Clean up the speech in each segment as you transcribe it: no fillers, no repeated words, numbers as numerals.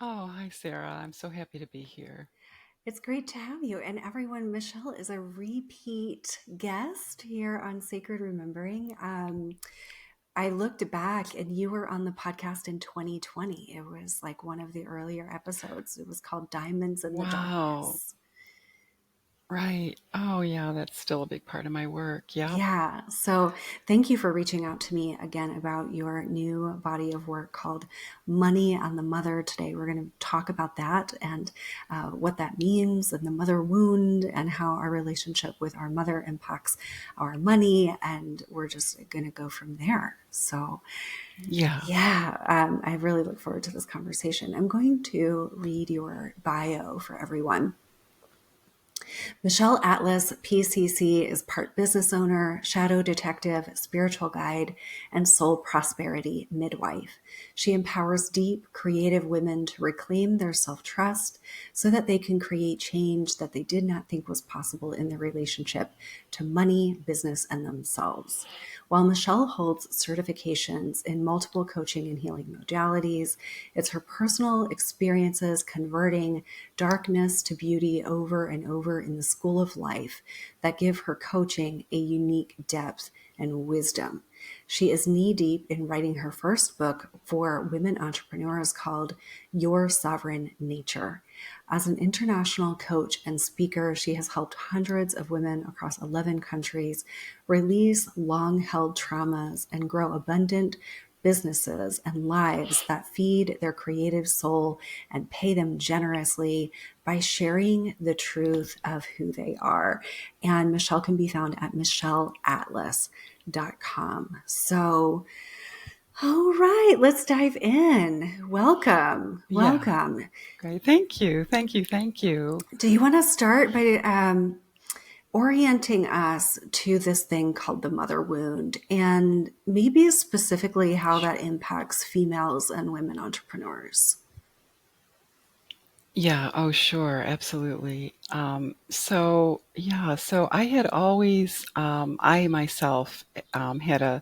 Oh, hi, Sarah. I'm so happy to be here. It's great to have you. And everyone, Michelle is a repeat guest here on Sacred Remembering. I looked back and you were on the podcast in 2020. It was like one of the earlier episodes. It was called Diamonds in the Wow. Darkness. Right. Oh, yeah, that's still a big part of my work. Yep. Yeah. So thank you for reaching out to me again about your new body of work called Money on the Mother. Today, we're going to talk about that and what that means and the mother wound and how our relationship with our mother impacts our money. And we're just going to go from there. So, Yeah. yeah, I really look forward to this conversation. I'm going to read your bio for everyone. Michelle Atlas, PCC, is part business owner, shadow detective, spiritual guide, and soul prosperity midwife. She empowers deep, creative women to reclaim their self trust so that they can create change that they did not think was possible in their relationship to money, business, and themselves. While Michelle holds certifications in multiple coaching and healing modalities, it's her personal experiences converting darkness to beauty over and over in the school of life that give her coaching a unique depth and wisdom. She is knee deep in writing her first book for women entrepreneurs called Your Sovereign Nature. As an international coach and speaker, she has helped hundreds of women across 11 countries release long held traumas and grow abundant businesses and lives that feed their creative soul and pay them generously by sharing the truth of who they are. And Michelle can be found at michelleatlas.com. So, all right, let's dive in. Welcome. Yeah. Welcome. Great. Thank you. Thank you. Thank you. Do you want to start by orienting us to this thing called the mother wound and maybe specifically how that impacts females and women entrepreneurs? Yeah. Oh, sure. Absolutely. So I had always, I myself had a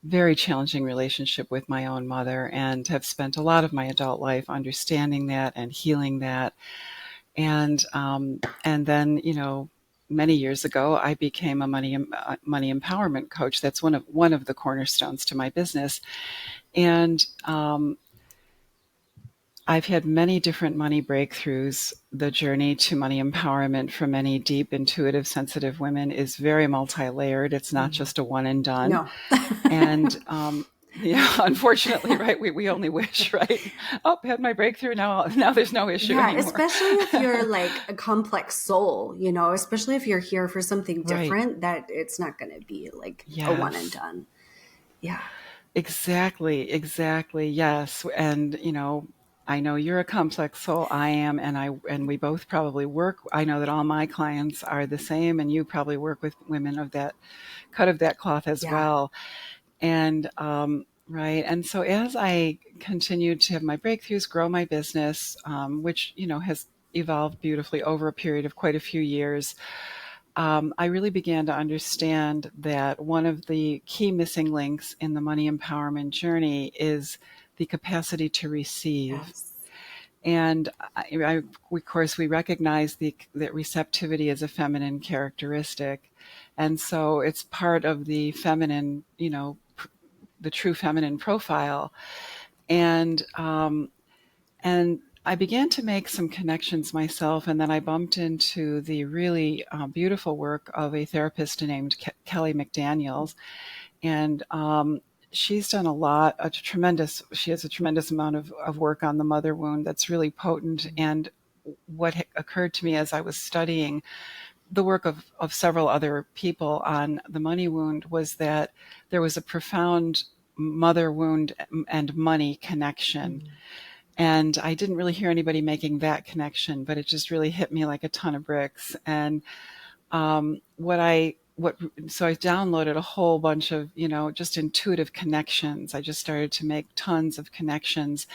very challenging relationship with my own mother and have spent a lot of my adult life understanding that and healing that. And then, many years ago, I became a money empowerment coach. That's one of the cornerstones to my business. And I've had many different money breakthroughs. The journey to money empowerment for many deep, intuitive, sensitive women is very multi-layered. It's not Mm. just a one and done. No. And yeah, unfortunately, right? We only wish, right? Oh, had my breakthrough. Now there's no issue Yeah, anymore. especially if you're like a complex soul, especially if you're here for something Right. different, that it's not going to be like a one and Yes. done. Yeah. Exactly, exactly. Yes. And I know you're a complex soul. I am, and we both probably work. I know that all my clients are the same, and you probably work with women of that cut of that cloth as Yeah. well. And right. And so as I continued to have my breakthroughs, grow my business, which has evolved beautifully over a period of quite a few years, I really began to understand that one of the key missing links in the money empowerment journey is the capacity to receive. Yes. And of course, we recognize that receptivity is a feminine characteristic. And so it's part of the feminine, the true feminine profile. And and I began to make some connections myself, and then I bumped into the really beautiful work of a therapist named Kelly McDaniels, and she's done she has a tremendous amount of work on the mother wound that's really potent. And what occurred to me as I was studying the work of several other people on the money wound was that there was a profound mother wound and money connection. Mm. And I didn't really hear anybody making that connection, but it just really hit me like a ton of bricks. And so I downloaded a whole bunch of, just intuitive connections. I just started to make tons of connections.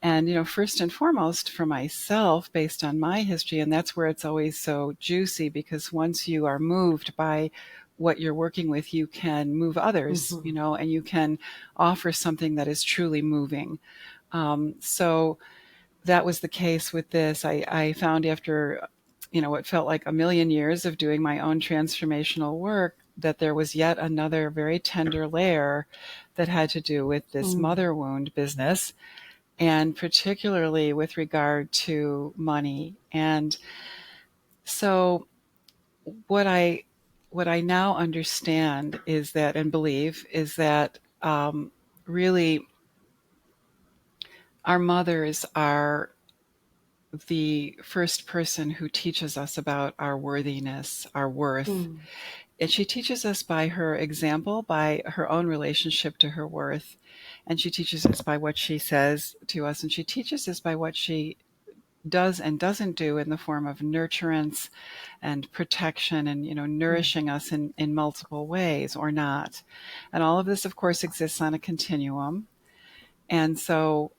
And, first and foremost for myself, based on my history, and that's where it's always so juicy, because once you are moved by what you're working with, you can move others, Mhm. and you can offer something that is truly moving. So that was the case with this. I found after, what felt like a million years of doing my own transformational work, that there was yet another very tender layer that had to do with this Mm. mother wound business, and particularly with regard to money. And so what I what I now understand is that, and believe, is that really our mothers are the first person who teaches us about our worthiness, our worth. Mm. And she teaches us by her example, by her own relationship to her worth. And she teaches us by what she says to us. And she teaches us by what she does and doesn't do in the form of nurturance and protection and, Mm. nourishing us in multiple ways or not. And all of this, of course, exists on a continuum. And so,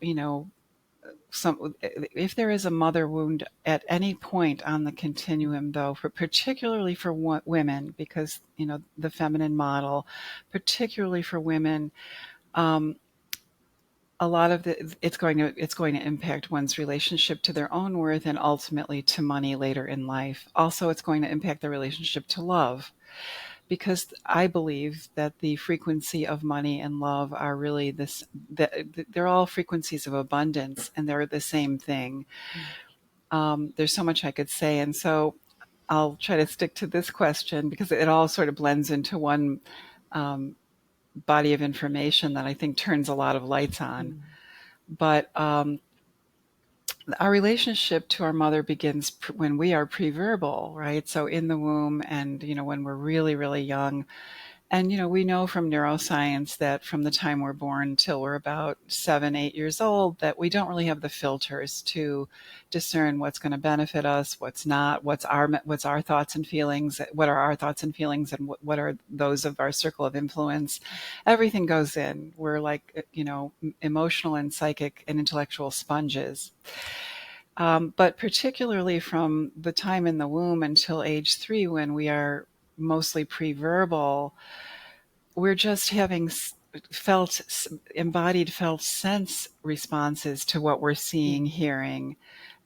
if there is a mother wound at any point on the continuum, though, particularly for women, because the feminine model, particularly for women, um, a lot of it's going to impact one's relationship to their own worth and ultimately to money later in life. Also, it's going to impact their relationship to love, because I believe that the frequency of money and love are really this, that they're all frequencies of abundance, and they're the same thing. There's so much I could say, and so I'll try to stick to this question because it all sort of blends into one um, body of information that I think turns a lot of lights on. Mm. But our relationship to our mother begins when we are preverbal, right? So in the womb, and when we're really, really young. And, we know from neuroscience that from the time we're born till we're about 7, 8 years old, that we don't really have the filters to discern what's going to benefit us, what's not, what's our thoughts and feelings, what are our thoughts and feelings, and what are those of our circle of influence. Everything goes in. We're like, emotional and psychic and intellectual sponges. But particularly from the time in the womb until age 3, when we are mostly preverbal, we're just having felt embodied felt sense responses to what we're seeing, Mm. hearing,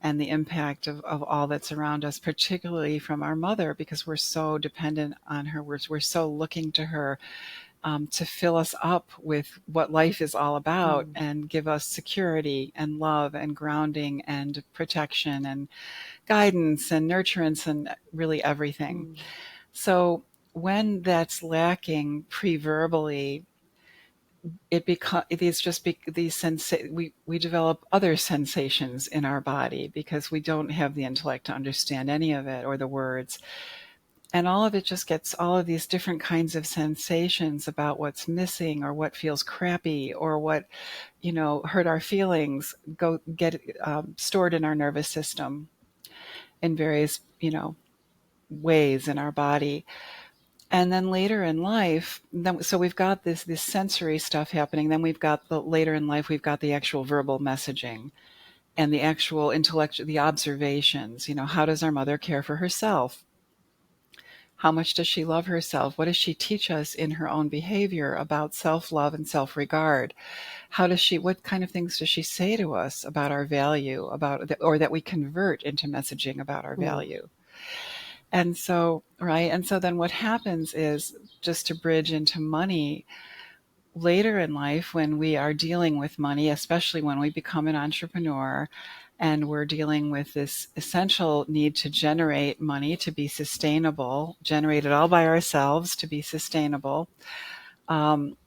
and the impact of all that's around us, particularly from our mother, because we're so dependent on her. We're so looking to her to fill us up with what life is all about Mm. and give us security and love and grounding and protection and guidance and nurturance and really everything. Mm. So when that's lacking pre-verbally, these just these we develop other sensations in our body because we don't have the intellect to understand any of it or the words. And all of it just gets all of these different kinds of sensations about what's missing or what feels crappy or what, hurt our feelings, go get stored in our nervous system in various, ways in our body. And then later in life, so we've got this sensory stuff happening. Then we've got later in life, we've got the actual verbal messaging and the actual intellectual, the observations. How does our mother care for herself? How much does she love herself? What does she teach us in her own behavior about self-love and self-regard? What kind of things does she say to us about our value, or that we convert into messaging about our Mm. value? And so, right. And so then what happens is, just to bridge into money, later in life, when we are dealing with money, especially when we become an entrepreneur and we're dealing with this essential need to generate money to be sustainable, generate it all by ourselves to be sustainable, um,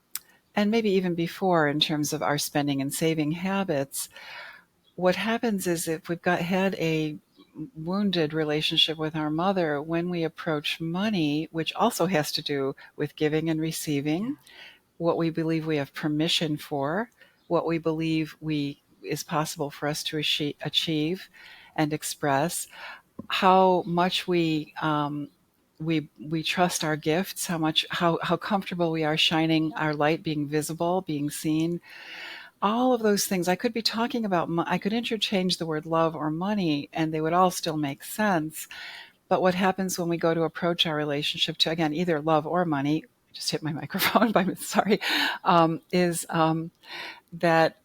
and maybe even before in terms of our spending and saving habits, what happens is, if we've had a wounded relationship with our mother, when we approach money, which also has to do with giving and Yeah. receiving, what we believe we have permission for, what we believe we is possible for us to achieve and express, how much we trust our gifts, how comfortable we are shining our light, being visible, being seen. All of those things. I could be talking about. I could interchange the word love or money, and they would all still make sense. But what happens when we go to approach our relationship to, again, either love or money? I just hit my microphone by sorry. Is that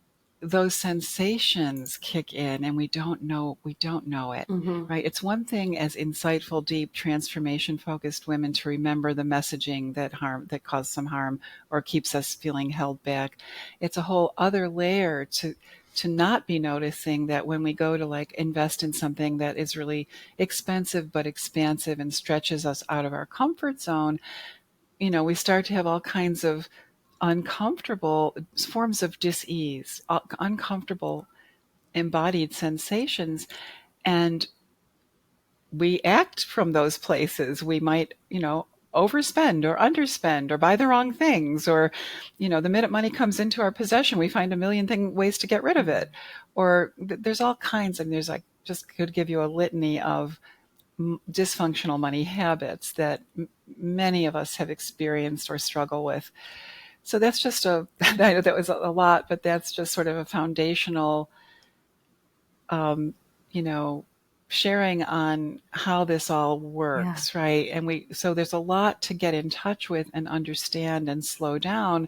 those sensations kick in and we don't know it, Mm-hmm. right? It's one thing as insightful, deep, transformation focused women to remember the messaging that caused some harm or keeps us feeling held back. It's a whole other layer to not be noticing that when we go to like invest in something that is really expensive but expansive and stretches us out of our comfort zone, we start to have all kinds of uncomfortable forms of dis-ease, uncomfortable embodied sensations, and we act from those places. We might, overspend or underspend or buy the wrong things, or, the minute money comes into our possession, we find a million ways to get rid of it. Or there's all kinds, and there's like, just could give you a litany of dysfunctional money habits that many of us have experienced or struggle with. So that's just I know that was a lot, but that's just sort of a foundational, um, you know, sharing on how this all Yeah. works, right? So there's a lot to get in touch with and understand and slow down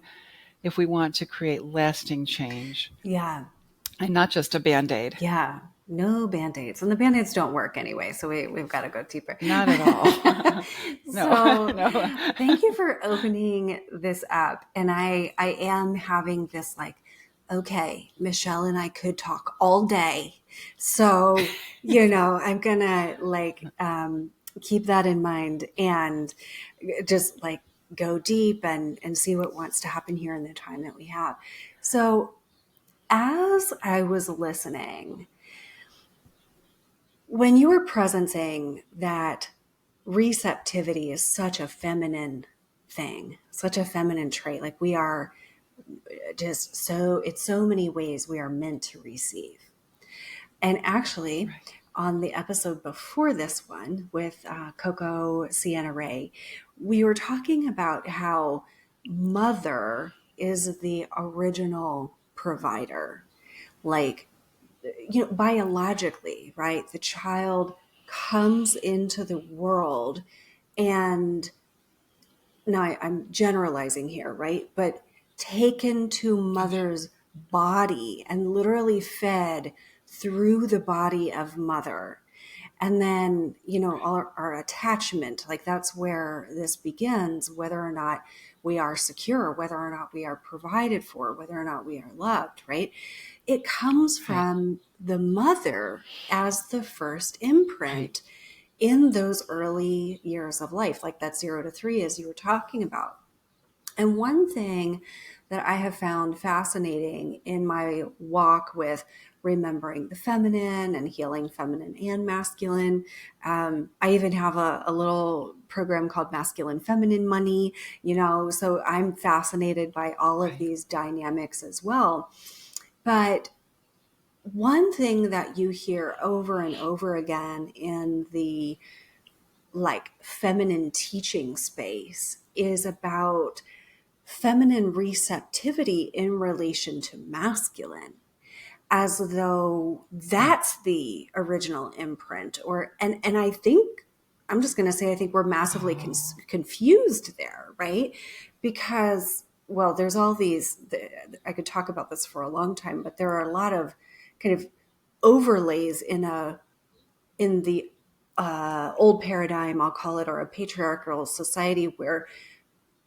if we want to create lasting change Yeah. and not just a Band-Aid. Yeah. No band-aids. And the band-aids don't work anyway, so we've got to go deeper. Not at all. No, So no. thank you for opening this up. And I am having this like, okay, Michelle and I could talk all day. So, I'm gonna like keep that in mind and just like go deep and see what wants to happen here in the time that we have. So as I was listening, when you were presencing that receptivity is such a feminine thing, such a feminine trait, like we are just so, it's so many ways we are meant to receive. And actually, Right. on the episode before this one with Coco Sienna Ray, we were talking about how mother is the original provider. Like, biologically, right? The child comes into the world, and now I'm generalizing here, right? But taken to mother's body and literally fed through the body of mother. And then, our attachment, like that's where this begins, whether or not we are secure, whether or not we are provided for, whether or not we are loved, right? It comes Right. from the mother as the first Right. imprint in those early years of life, like that 0 to 3, as you were talking about. And one thing that I have found fascinating in my walk with remembering the feminine and healing feminine and masculine, I even have a little program called Masculine Feminine Money, so I'm fascinated by all of Right. these dynamics as well. But one thing that you hear over and over again in the like feminine teaching space is about feminine receptivity in relation to masculine, as though Right. that's the original imprint. And I think, I'm just going to say, I think we're massively Oh, confused there, right? Because, well, there's all these, I could talk about this for a long time, but there are a lot of kind of overlays in the old paradigm, I'll call it, or a patriarchal society where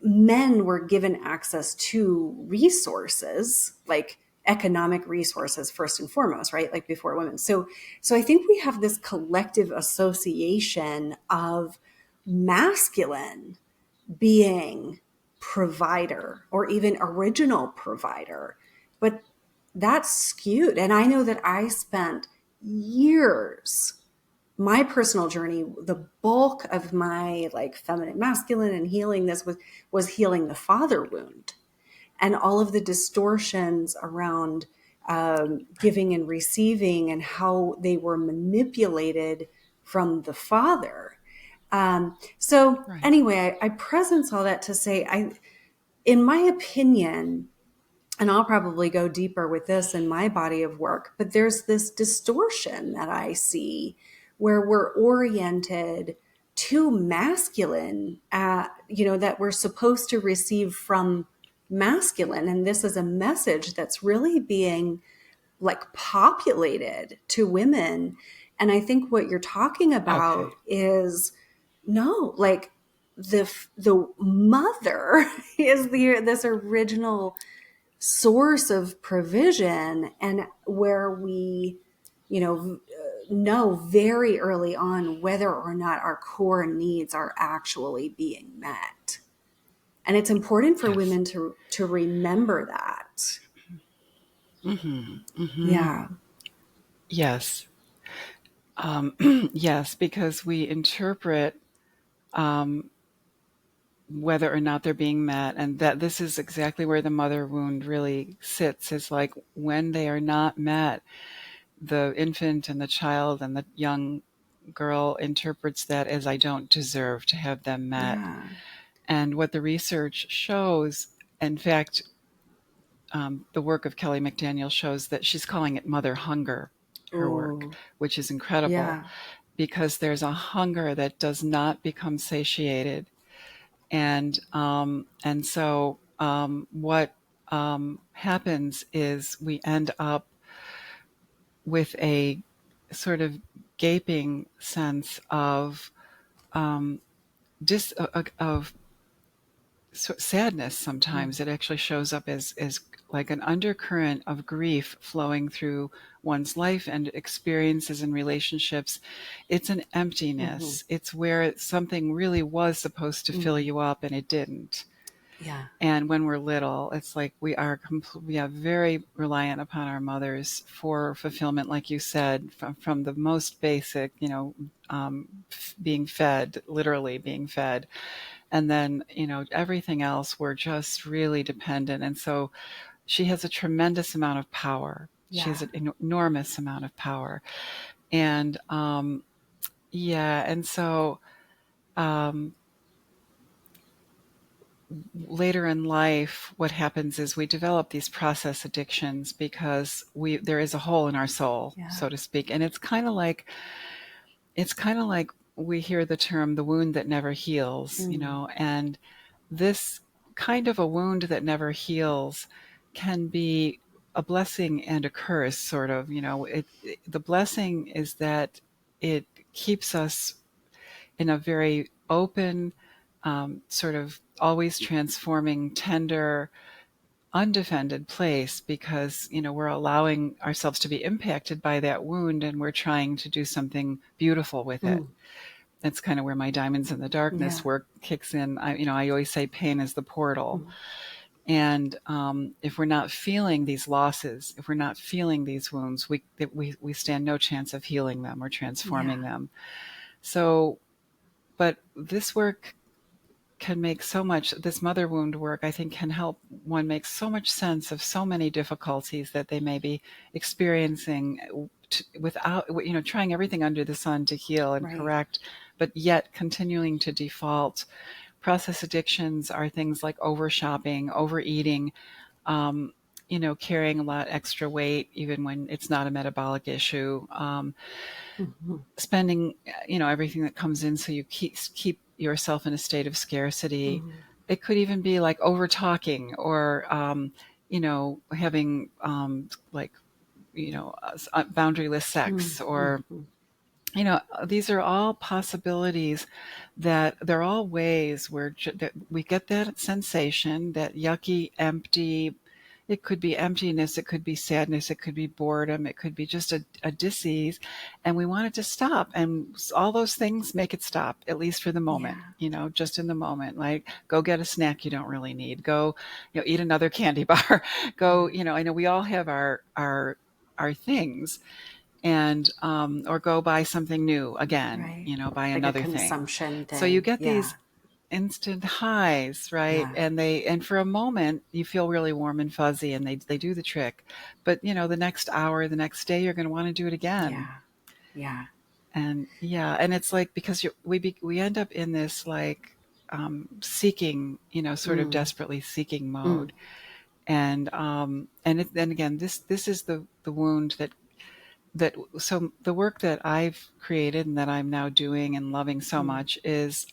men were given access to resources, like economic resources first and foremost, right? Like before women. So I think we have this collective association of masculine being provider or even original provider. But that's skewed. And I know that I spent years, my personal journey, the bulk of my like feminine masculine and healing this was healing the father wound and all of the distortions around right. giving and receiving and how they were manipulated from the father. So Right. anyway, I presence all that to say, in my opinion, and I'll probably go deeper with this in my body of work, but there's this distortion that I see where we're oriented to masculine, that we're supposed to receive from masculine. And this is a message that's really being like populated to women. And I think what you're talking Okay. about is no, like the mother is this original source of provision, and where we, know very early on whether or not our core needs are actually being met. And it's important for Yes. women to remember that. Mm-hmm. Mm-hmm. Yeah. Yes. Yes, because we interpret um, whether or not they're being met, and that this is exactly where the mother wound really sits, is like when they are not met, the infant and the child and the young girl interprets that as I don't deserve to have them met. Yeah. And what the research shows, in fact, the work of Kelly McDaniel shows that she's calling it mother hunger, her work, Oh, which is incredible yeah. because there's a hunger that does not become satiated. And so what happens is we end up with a sort of gaping sense of of sadness. Mm. Sometimes it actually shows up as like an undercurrent of grief flowing through one's life and experiences and relationships. It's an Hmm. emptiness. It's where something really was supposed to fill Mm. you up and it didn't. Yeah. And when we're little, it's like we are very reliant upon our mothers for fulfillment, like you said, from the most basic, being fed, literally being fed. And then, everything else, we're just really dependent. And so she has a tremendous amount of power. She has Yeah. an enormous amount of power. And yeah, and so um, later in life, what happens is we develop these process addictions because there is a hole in our soul, Yeah. so to speak. And it's kind of like we hear the term the wound that never heals, Mm. and this kind of a wound that never heals can be a blessing and a curse, sort of. The blessing is that it keeps us in a very open, sort of always transforming, tender, undefended place because, we're allowing ourselves to be impacted by that wound and we're trying to do something beautiful with it. Mm. That's kind of where my diamonds in the darkness Yeah. work kicks in. I always say pain is the portal. Mm. And if we're not feeling these losses, if we're not feeling these wounds, we stand no chance of healing them or Yeah. transforming them. So, but this work can make so much, this mother wound work, I think, can help one make so much sense of so many difficulties that they may be experiencing without, trying everything under the sun to heal and Right. correct, but yet continuing to default. Process addictions are things like over shopping, overeating, um, carrying a lot extra weight, even when it's not a metabolic issue, Hmm. spending, everything that comes in, so you keep yourself in a state of scarcity. Hmm. It could even be like over talking or, having, like, boundaryless sex or, Hmm. these are all possibilities that they're all ways where that we get that sensation, that yucky, empty. It could be emptiness, it could be sadness, it could be boredom, it could be just a disease, and we want it to stop. And all those things make it stop, at least for the moment. Yeah. Just in the moment. Like, go get a snack you don't really need. Go, eat another candy bar. Go, Yeah. I know we all have our things, and or go buy something new again, Right. buy Like a another thing. consumption So you thing. get Yeah. these instant highs, right? Yeah. And for a moment you feel really warm and fuzzy and they do the trick. But the next hour, the next day, you're going to want to do it again. Yeah. Yeah. And yeah, and it's like, because we end up in this, like, seeking, sort of Mm. desperately seeking Mm. mode. And then again, this is the wound so the work that I've created and that I'm now doing and loving so Mm. much is,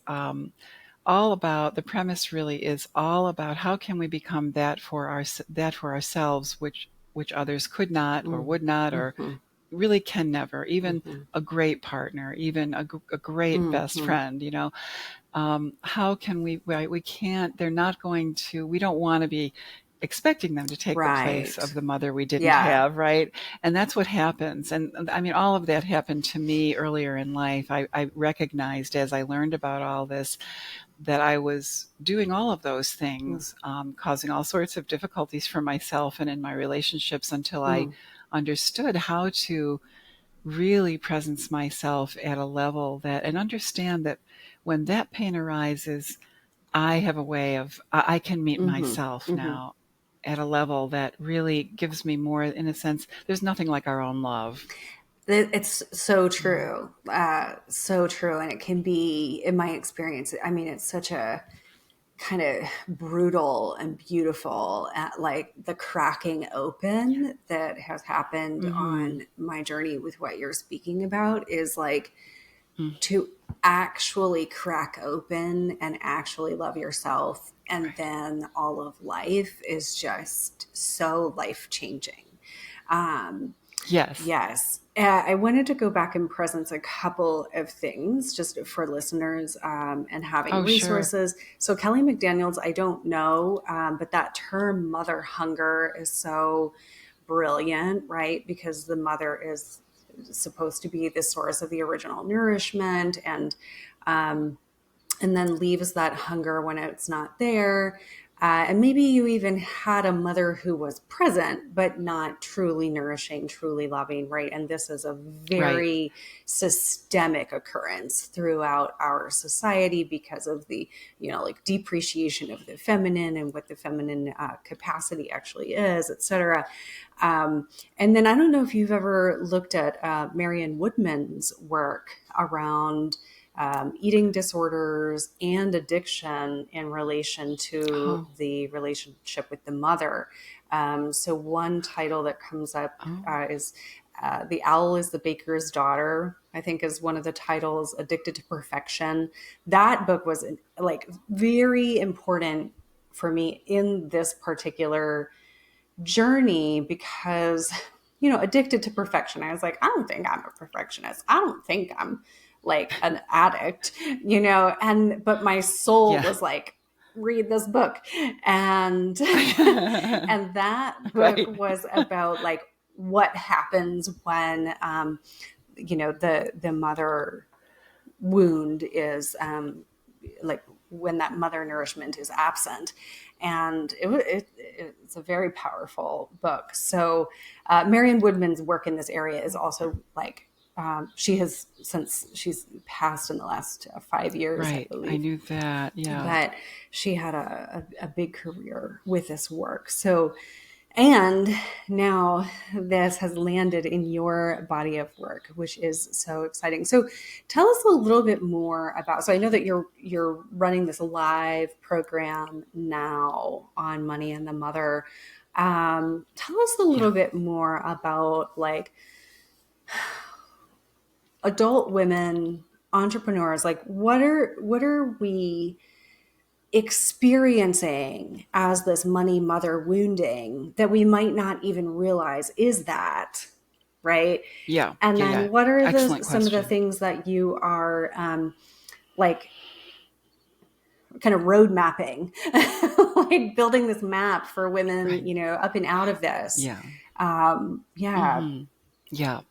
all about, the premise really is all about how can we become that for ourselves, which which others could not or would not, or Mm-hmm. really can never, even Mm-hmm. a great partner, even a great best Mm-hmm. friend, how can we, right? We can't, they're not going to, we don't want to be expecting them to take the place of Right. the mother we didn't Yeah. have, right? And that's what happens. And I mean, all of that happened to me earlier in life. I recognized as I learned about all this that I was doing all of those things, causing all sorts of difficulties for myself and in my relationships, until I Mm-hmm. understood how to really presence myself at a level that, and understand that when that pain arises, I have a way of, I can meet Mm-hmm. myself Mm-hmm. now at a level that really gives me more, in a sense, there's nothing like our own love. It's so Mm. true. So true. And it can be, in my experience, I mean, it's such a kind of brutal and beautiful at like the cracking open that has happened Mm-hmm. on my journey with what you're speaking about is like Mm. to actually crack open and actually love yourself. And Right. then all of life is just so life changing. Um, Yes. Yes. I wanted to go back and present a couple of things just for listeners and having Oh, sure. resources. So, Kelly McDaniels, I don't know, but that term mother hunger is so brilliant, right? Because the mother is supposed to be the source of the original nourishment um, and then leaves that hunger when it's not there. And maybe you even had a mother who was present, but not truly nourishing, truly loving, right? And this is a Right. very systemic occurrence throughout our society because of the, like depreciation of the feminine and what the feminine capacity actually is, et cetera. And then I don't know if you've ever looked at Marion Woodman's work around eating disorders and addiction in relation to Oh. the relationship with the mother. So, one title that comes up Oh. is The Owl is the Baker's Daughter, I think is one of the titles, Addicted to Perfection. That book was like very important for me in this particular journey because addicted to perfection, I was like, I don't think I'm a perfectionist, I don't think I'm like an addict, and but my soul Yeah. was like, read this book. And and that book Right. was about like what happens when the mother wound is like when that mother nourishment is absent. And it's a very powerful book. So Marion Woodman's work in this area is also like she has, since she's passed in the last 5 years, I Right. I believe, knew that. Yeah. but she had a big career with this work. So, and now this has landed in your body of work, which is so exciting. So tell us a little bit more about, so I know that you're running this live program now on Money and the Mother. Tell us a little Yeah. bit more about like adult women, entrepreneurs, like what are we experiencing as this money mother wounding that we might not even realize is that, right? Yeah. And Yeah. Yeah. then what are Excellent some of the question. things that you are like kind of road mapping, like building this map for women, Right. up and out of this? Yeah. Yeah. Mm-hmm. Yeah.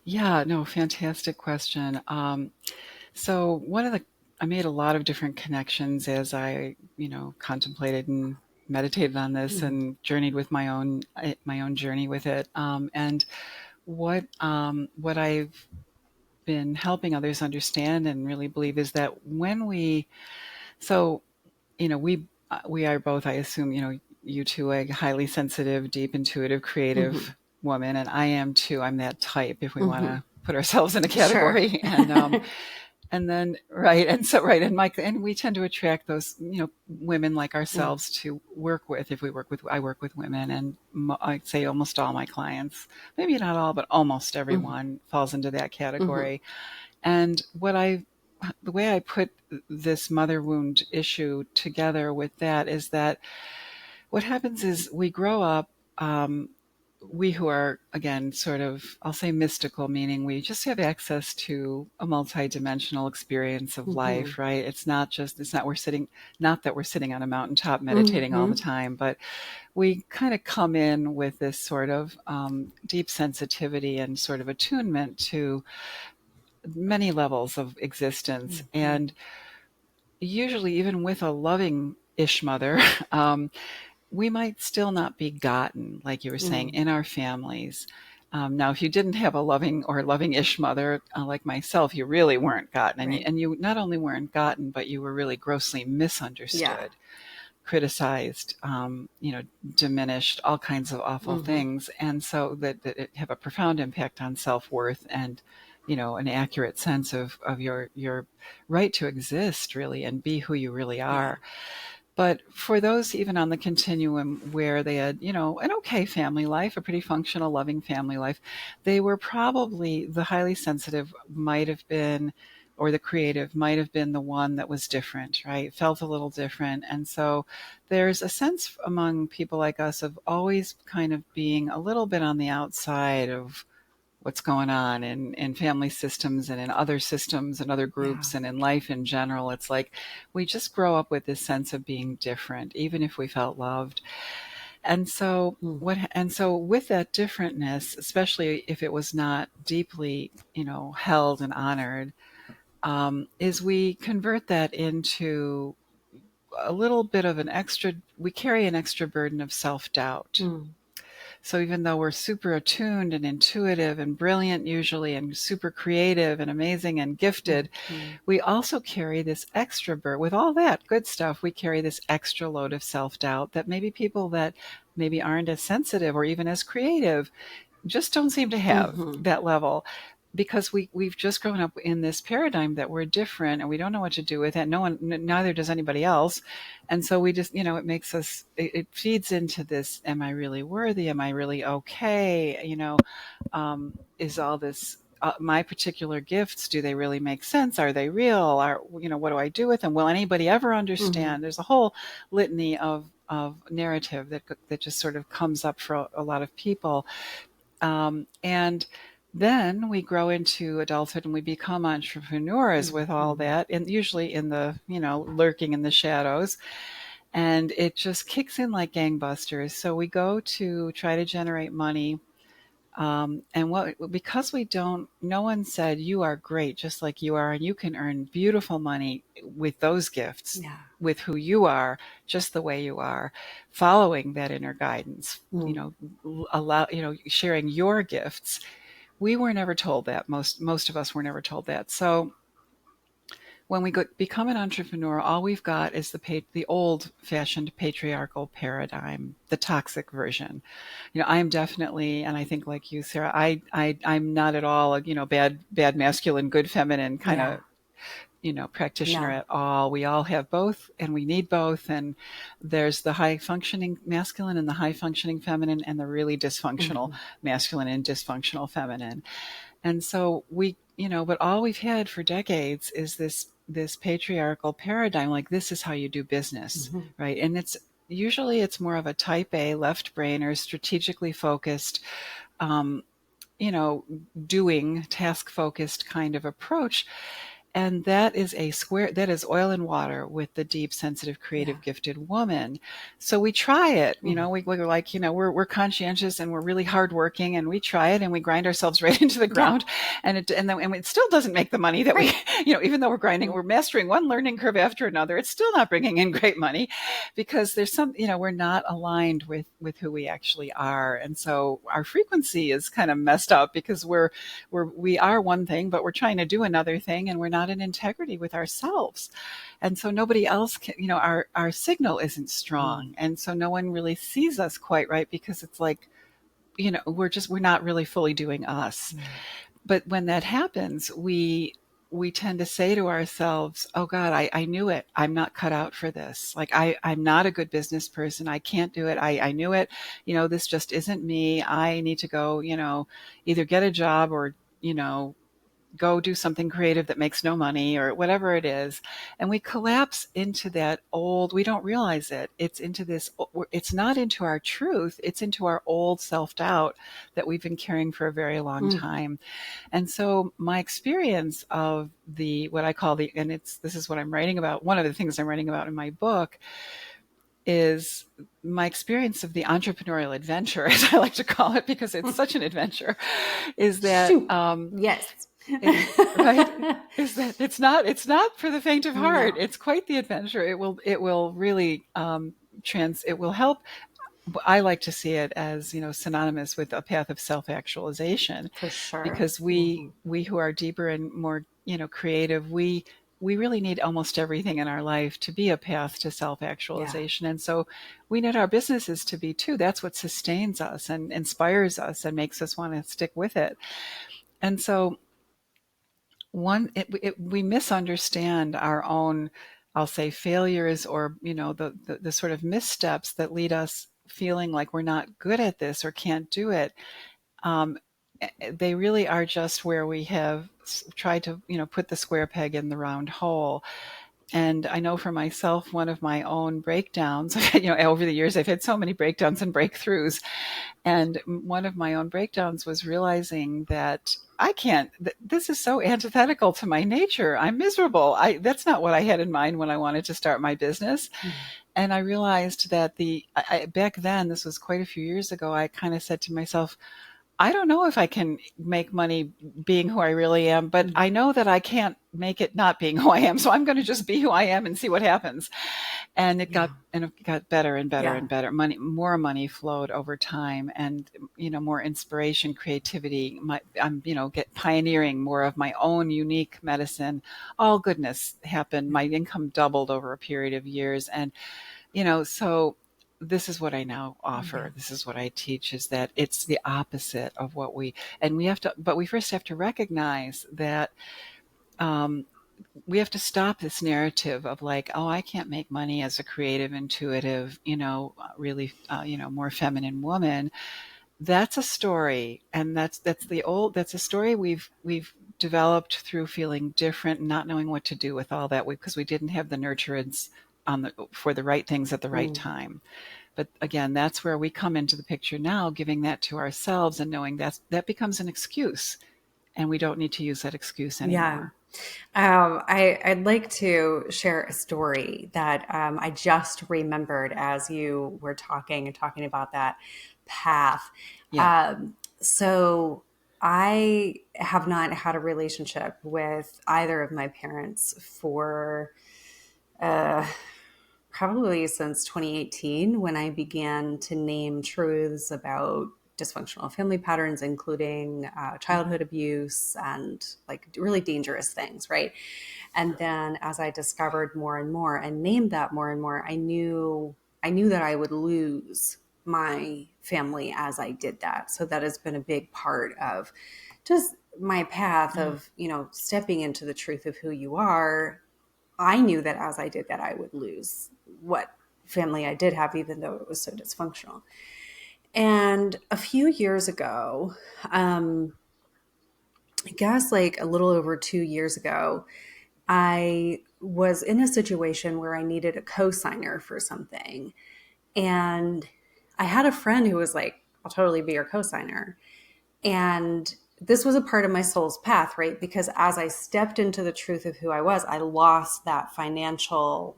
Yeah. No, fantastic question. So I made a lot of different connections as I, contemplated and meditated on this Mm-hmm. and journeyed with my own journey with it. And what I've been helping others understand and really believe is that so, we are both, I assume, you two, a highly sensitive, deep, intuitive, Mm-hmm. creative woman, and I am too. I'm that type, if we want Mm-hmm. to put ourselves in a Sure. category. And then, right. And so, right. And we tend to attract those, women like Mm. ourselves to work with. If we work with, I work with women, and I'd say almost all my clients, maybe not all, but almost Mm-hmm. everyone falls into that Mm-hmm. category. And the way I put this mother wound issue together with that is that what happens is we grow up we who are, again, sort of, I'll say mystical, meaning we just have access to a multidimensional experience of Mm-hmm. life, right? It's not we're sitting, not that we're sitting on a mountaintop meditating all the Mm-hmm. time, but we kind of come in with this sort of deep sensitivity and sort of attunement to many levels of existence. Mm-hmm. And usually, even with a loving ish mother, um, we might still not be gotten, like you were saying, Mm. in our families. Now, if you didn't have a loving or loving-ish mother like myself, you really weren't gotten, Right. and you not only weren't gotten, but you were really grossly Yeah. misunderstood, criticized, diminished, all kinds of awful Mm-hmm. things, and so that it have a profound impact on self-worth and an accurate sense of your right to exist, really, and be who you really Yeah. are. But for those even on the continuum where they had, an okay family life, a pretty functional, loving family life, they were probably the highly sensitive might have been, or the creative might have been the one that was different, right? Felt a little different. And so there's a sense among people like us of always kind of being a little bit on the outside of what's going on in family systems and in other systems and other Yeah. groups and in life in general. It's like we just grow up with this sense of being different, even if we felt loved. And so Mm. with that differentness, especially if it was not deeply, held and honored, is we convert that into a little bit of we carry an extra burden of self-doubt. Mm. So even though we're super attuned and intuitive and brilliant usually and super creative and amazing and gifted, Mm-hmm. we also carry this extra burden. With all that good stuff, we carry this extra load of self-doubt that maybe people that maybe aren't as sensitive or even as creative just don't seem to have Mm-hmm. that level, because we've just grown up in this paradigm that we're different and we don't know what to do with it. No one, neither does anybody else. And so we just, it makes us, it feeds into this, am I really worthy? Am I really okay? Is all this, my particular gifts, do they really make sense? Are they real? What do I do with them? Will anybody ever Mm-hmm. understand? There's a whole litany of narrative that just sort of comes up for a lot of people. And then we grow into adulthood and we become entrepreneurs with all Mm-hmm. that, and usually in the, lurking in the shadows. And it just kicks in like gangbusters. So we go to try to generate money. Because we don't, no one said, you are great just like you are, and you can earn beautiful money with those gifts, Yeah. with who you are, just the way you are, following that inner guidance, Mm. sharing your gifts. We were never told that. Most of us were never told that. So when we become an entrepreneur, all we've got is the old-fashioned patriarchal paradigm, the toxic version. I am definitely, and I think like you, Sarah, I'm not at all a bad masculine, good feminine kind Yeah. of practitioner No. at all. We all have both, and we need both. And there's the high functioning masculine and the high functioning feminine, and the really dysfunctional Mm-hmm. masculine and dysfunctional feminine. And so but all we've had for decades is this patriarchal paradigm, like this is how you do business, Mm-hmm. right? And it's more of a type A, left brain, or strategically focused, um, doing task focused kind of approach. And that is oil and water with the deep, sensitive, Yeah. creative, gifted woman. So we try it, Mm. we're like, we're conscientious and we're really hardworking, and we try it and we grind ourselves right into the Yeah. ground. And it still doesn't make the money that we, Right. even though Mm. we're mastering one learning curve after another, it's still not bringing in great money, because there's we're not aligned with who we actually are. And so our frequency is kind of messed up, because we are one thing, but we're trying to do another thing, and we're not in integrity with ourselves. And so nobody else can, our signal isn't Mm. strong. And so no one really sees us quite right, because it's like, we're not really fully doing us. Mm. But when that happens, we tend to say to ourselves, oh God, I knew it. I'm not cut out for this. Like I'm not a good business person. I can't do it. I knew it. This just isn't me. I need to go, either get a job or, go do something creative that makes no money or whatever it is. And we collapse into that old, we don't realize it. It's into this, it's not into our truth, it's into our old self-doubt that we've been carrying for a very long Mm. time. And so my experience of the, what I call the, and this is what I'm writing about, one of the things I'm writing about in my book, is my experience of the entrepreneurial adventure, as I like to call it, because it's such an adventure, is that Shoot. Yes. right, is that it's not for the faint of heart. No, It's quite the adventure. It will really it will help. I like to see it as, synonymous with a path of self-actualization, for sure. because we who are deeper and more, creative, we really need almost everything in our life to be a path to Yeah. self-actualization. And so we need our businesses to be too. That's what sustains us and inspires us and makes us want to stick with it. And so we misunderstand our own, I'll say, failures, or the sort of missteps that lead us feeling like we're not good at this or can't do it. um, they really are just where we have tried to put the square peg in the round hole. And I know for myself, one of my own breakdowns, over the years I've had so many breakdowns and breakthroughs, and one of my own breakdowns was realizing that I can't, this is so antithetical to my nature. I'm miserable. That's not what I had in mind when I wanted to start my business. Mm. And I realized that back then, this was quite a few years ago, I kind of said to myself, I don't know if I can make money being who I really am, but Mm. I know that I can't make it not being who I am. So I'm going to just be who I am and see what happens. And Yeah. it got better and better Yeah. and better. More money flowed over time, and more inspiration, creativity. I'm get pioneering more of my own unique medicine. All goodness happened. My income doubled over a period of years, and so this is what I now Yeah. offer. This is what I teach, is that it's the opposite of what but we first have to recognize that um, we have to stop this narrative of like, oh, I can't make money as a creative, intuitive, really, more feminine woman. That's a story, and that's a story we've developed through feeling different, not knowing what to do with all that, because we didn't have the nurturance for the right things at the right Mm. time. But again, that's where we come into the picture now, giving that to ourselves and knowing that becomes an excuse, and we don't need to use that excuse Yeah. anymore. I'd like to share a story that I just remembered as you were talking and talking about that path. Yeah. So I have not had a relationship with either of my parents for uh, probably since 2018, when I began to name truths about dysfunctional family patterns, including childhood abuse and like really dangerous things, right? And then as I discovered more and more and named that more and more, I knew that I would lose my family as I did that. So that has been a big part of just my path Mm. of, stepping into the truth of who you are. I knew that as I did that, I would lose what family I did have, even though it was so dysfunctional. And a few years ago, I guess like a little over 2 years ago, I was in a situation where I needed a co-signer for something. And I had a friend who was like, I'll totally be your co-signer. And this was a part of my soul's path, right? Because as I stepped into the truth of who I was, I lost that financial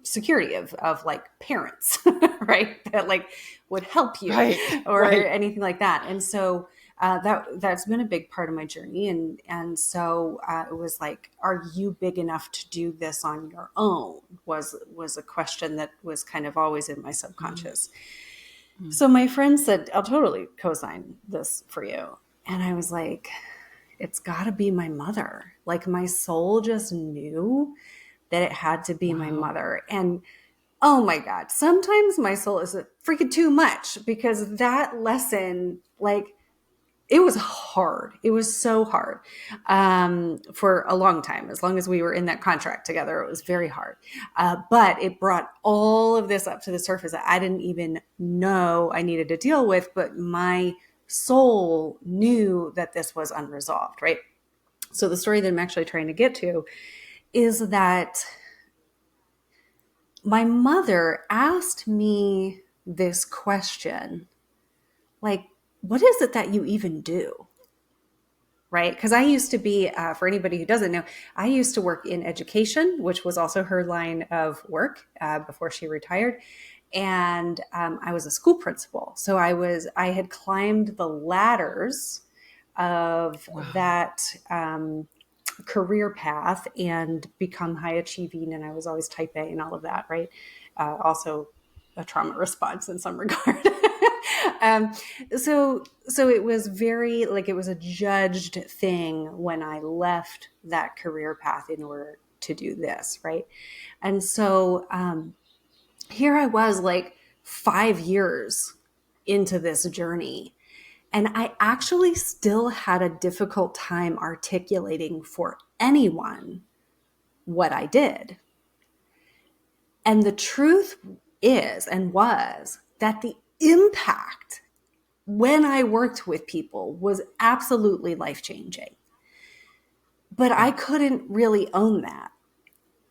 security of like parents, right? That like would help you Right. or Right. anything like that. And so that's been a big part of my journey. And so it was like, are you big enough to do this on your own? Was a question that was kind of always in my Mm. subconscious. Mm. So my friend said, I'll totally co-sign this for you. And I was like, it's got to be my mother. Like my soul just knew that it had to be my Wow. mother. And oh my God, sometimes my soul is freaking too much, because that lesson, like, it was hard. It was so hard for a long time. As long as we were in that contract together, it was very hard. But it brought all of this up to the surface that I didn't even know I needed to deal with. But my soul knew that this was unresolved, right? So the story that I'm actually trying to get to is that my mother asked me this question, like, what is it that you even do? Right? Because I used to be, for anybody who doesn't know, I used to work in education, which was also her line of work before she retired. And I was a school principal. So I had climbed the ladders of Wow. that career path and become high achieving. And I was always type A and all of that, right? Also a trauma response in some regard. um, so it was very like, it was a judged thing when I left that career path in order to do this, right? And so here I was, like 5 years into this journey, and I actually still had a difficult time articulating for anyone what I did. And the truth is and was that the impact when I worked with people was absolutely life changing. But I Right. couldn't really own that.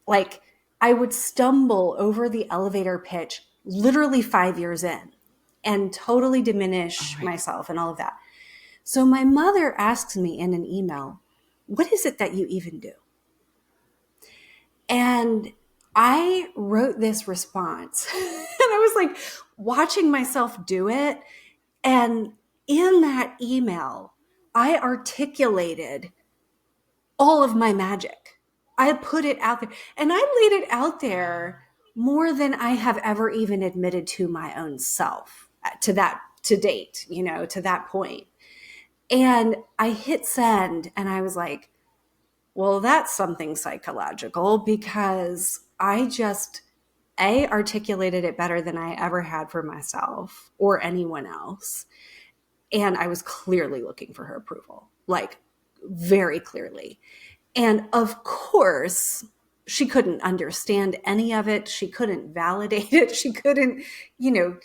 Like, I would stumble over the elevator pitch literally 5 years in and totally All diminish right. myself and all of that. So my mother asks me in an email, what is it that you even do? And I wrote this response and I was like watching myself do it. And in that email, I articulated all of my magic. I put it out there and I laid it out Wow. there more than I have ever even admitted to my own self to date, to that point. And I hit send and I was like, well, that's something psychological because I just articulated it better than I ever had for myself or anyone else. And I was clearly looking for her approval, like very clearly. And of course, she couldn't understand any of it. She couldn't validate it. She couldn't, you know,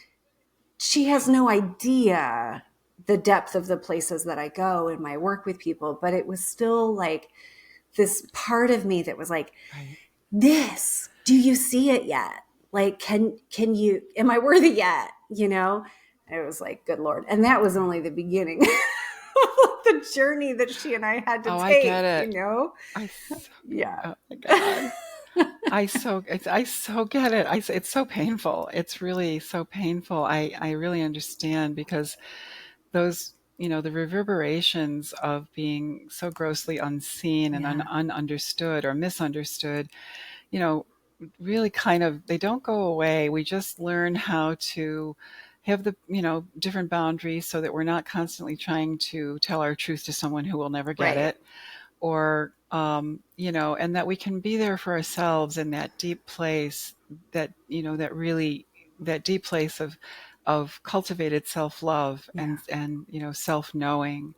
she has no idea the depth of the places that I go in my work with people. But it was still like this part of me that was like, Right. this, do you see it yet? Like, can you, am I worthy yet? It was like, good Lord. And that was only Wow. the beginning of the journey that she and I had to Oh, I get take, it. Yeah. Oh my God. I so get it. It's so painful. It's really so painful. I really understand because those, the reverberations of being so grossly unseen and Yeah. ununderstood or misunderstood, you know, really kind of, they don't go away. We just learn how to have the, different boundaries so that we're not constantly trying to tell our truth to someone who will never get Right. it, or and that we can be there for ourselves in that deep place, that that really, that deep place of cultivated self-love Yeah. and self-knowing.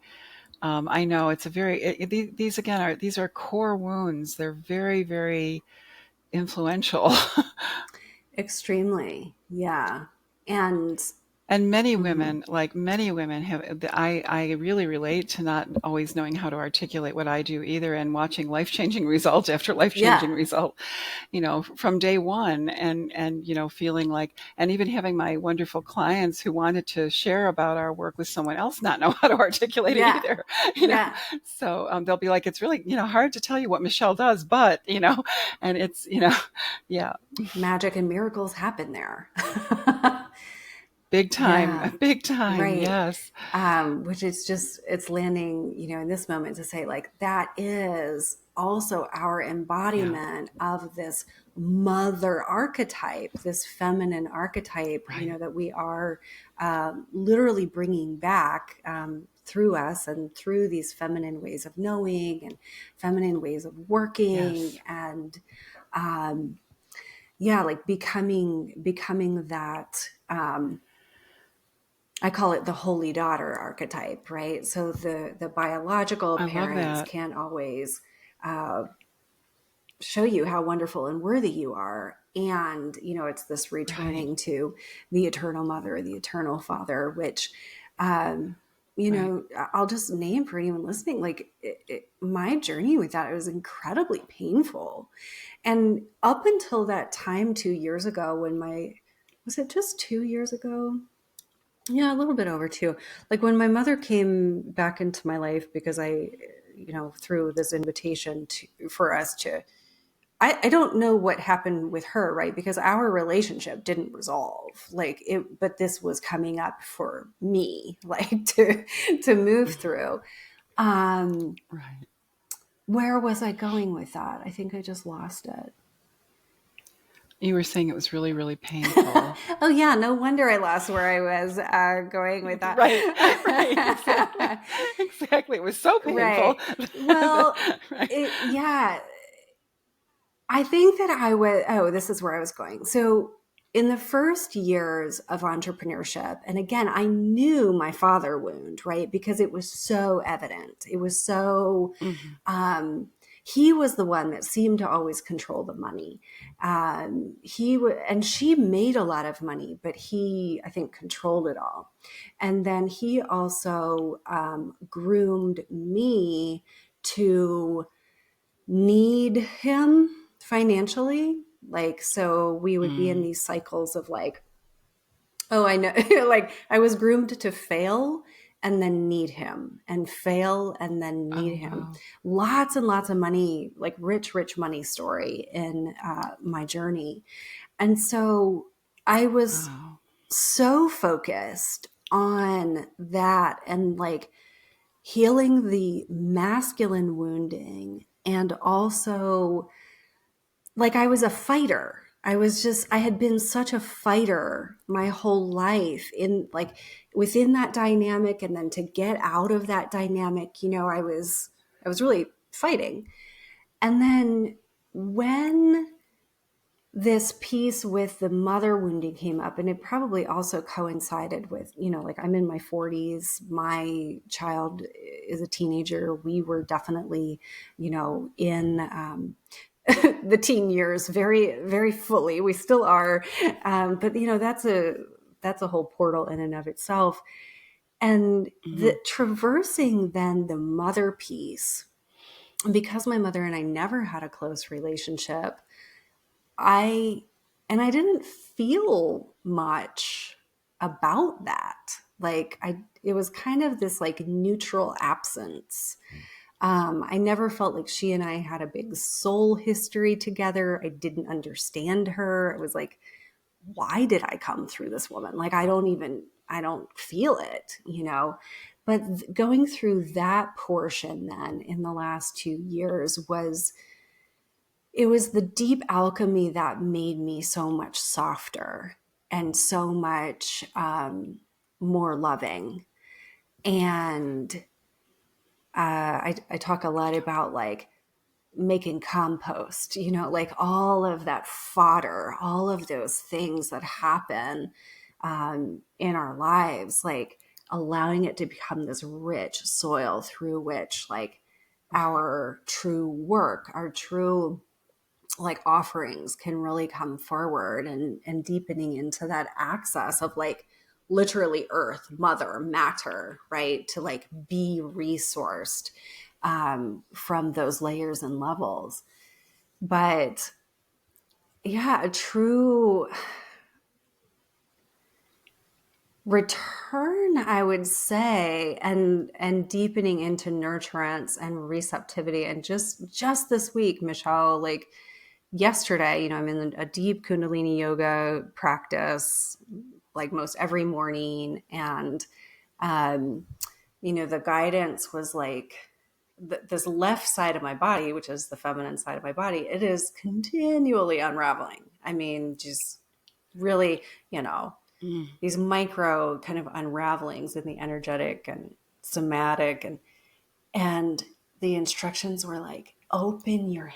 I know it's a very these again are, these are core wounds. They're very, very influential. Extremely. Yeah. And And many mhm. women, like many women have, I really relate to not always knowing how to articulate what I do either, and watching life-changing result after Yeah. life-changing result, from day one, and feeling like, and even having my wonderful clients who wanted to share about our work with someone else not know how to articulate it Yeah. either, you know. Yeah. So they'll be like, it's really, hard to tell you what Michelle does, but, and it's, yeah, Magic and miracles happen there. big time, Yeah. big time, Right. yes, Which is just, it's landing, in this moment to say, like, that is also our yeah, embodiment of this mother archetype, this feminine archetype, right, that we are literally bringing back through us and through these feminine ways of knowing and feminine ways of working. yes. And yeah, like becoming that. I call it the holy daughter archetype, right? So the biological I love parents that. can't always show you how wonderful and worthy you are. And, it's this Right. returning to the eternal mother, the eternal father, which Right. I'll just name for anyone listening, like my journey with that, it was incredibly painful. And up until that time 2 years ago, was it just 2 years ago? Yeah, a little bit over two. Like when my mother came back into my life because through this invitation for us to, I don't know what happened with her, right? Because our relationship didn't resolve like it, but this was coming up for me, like to move through. Um, Right. where was I going with that? I think I just lost it. You were saying it was really, really painful. Oh yeah, no wonder I lost where I was going with that. Right. Right. Exactly. Exactly. It was so painful. Right. Well, Right. yeah, I think that this is where I was going. So, in the first years of entrepreneurship, and again, I knew my father wound, right? Because it was so evident. It was so, Hmm. um, he was the one that seemed to always control the money. And she made a lot of money, but he, I think, controlled it all. And then he also groomed me to need him financially. Like, so we would be in Mm. these cycles of like, oh, I know, like I was groomed to fail and then need him and fail and then need Oh, him. wow. Lots and lots of money, like rich, rich money story in my journey. And so I was Wow. so focused on that and like healing the masculine wounding and also like I was a fighter. I had been such a fighter my whole life in like within that dynamic. And then to get out of that dynamic, I was really fighting. And then when this piece with the mother wounding came up, and it probably also coincided with, like I'm in my 40s, my child is a teenager. We were definitely, in the teen years very, very fully. We still are. But that's a whole portal in and of itself. And Hmm. the traversing then the mother piece, because my mother and I never had a close relationship, I I didn't feel much about that. Like it was kind of this like neutral absence. I never felt like she and I had a big soul history together. I didn't understand her. It was like, why did I come through this woman? Like, I don't feel it. But going through that portion then in the last 2 years it was the deep alchemy that made me so much softer and so much more loving. And I talk a lot about like making compost, like all of that fodder, all of those things that happen in our lives, like allowing it to become this rich soil through which like Right. our true work, our true like offerings can really come forward and deepening into that access of like literally earth, mother, matter, right? To like be resourced from those layers and levels. But yeah, a true return, I would say, and deepening into nurturance and receptivity. And just this week, Michelle, like yesterday, I'm in a deep Kundalini yoga practice, like most every morning. And, um, the guidance was like, this left side of my body, which is the feminine side of my body, it is continually unraveling. I mean, just really, Mm. these micro kind of unravelings in the energetic and somatic and the instructions were like, open your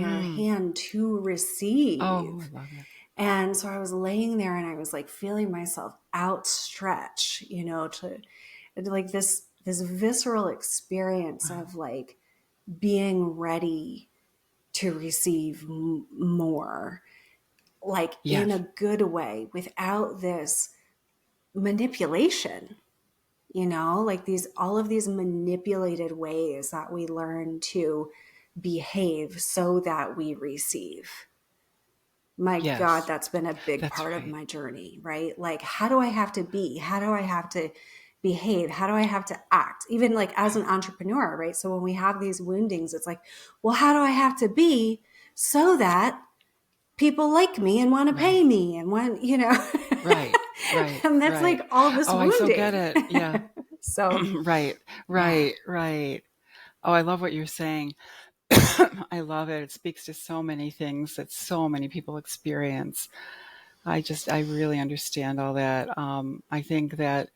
Mm. hand to Oh, I receive. love it. And so I was laying there and I was like feeling myself outstretch, to like this visceral experience Wow. of like being ready to receive more, like in a Yes. good way, without this manipulation, like all of these manipulated ways that we learn to behave so that we receive. My God, Yes, that's been a big that's part of right. my journey, right? Like, how do I have to be? How do I have to behave? How do I have to act? Even like as an entrepreneur, right? So when we have these woundings, it's like, well, how do I have to be so that people like me and want to pay Right. me and Right. Right. and that's like Right. all this Oh, I so get wounding. it. Yeah. So, Right. yeah. Right. Right. Oh, I love what you're saying. I love it. It speaks to so many things that so many people experience. I really understand all that. I think that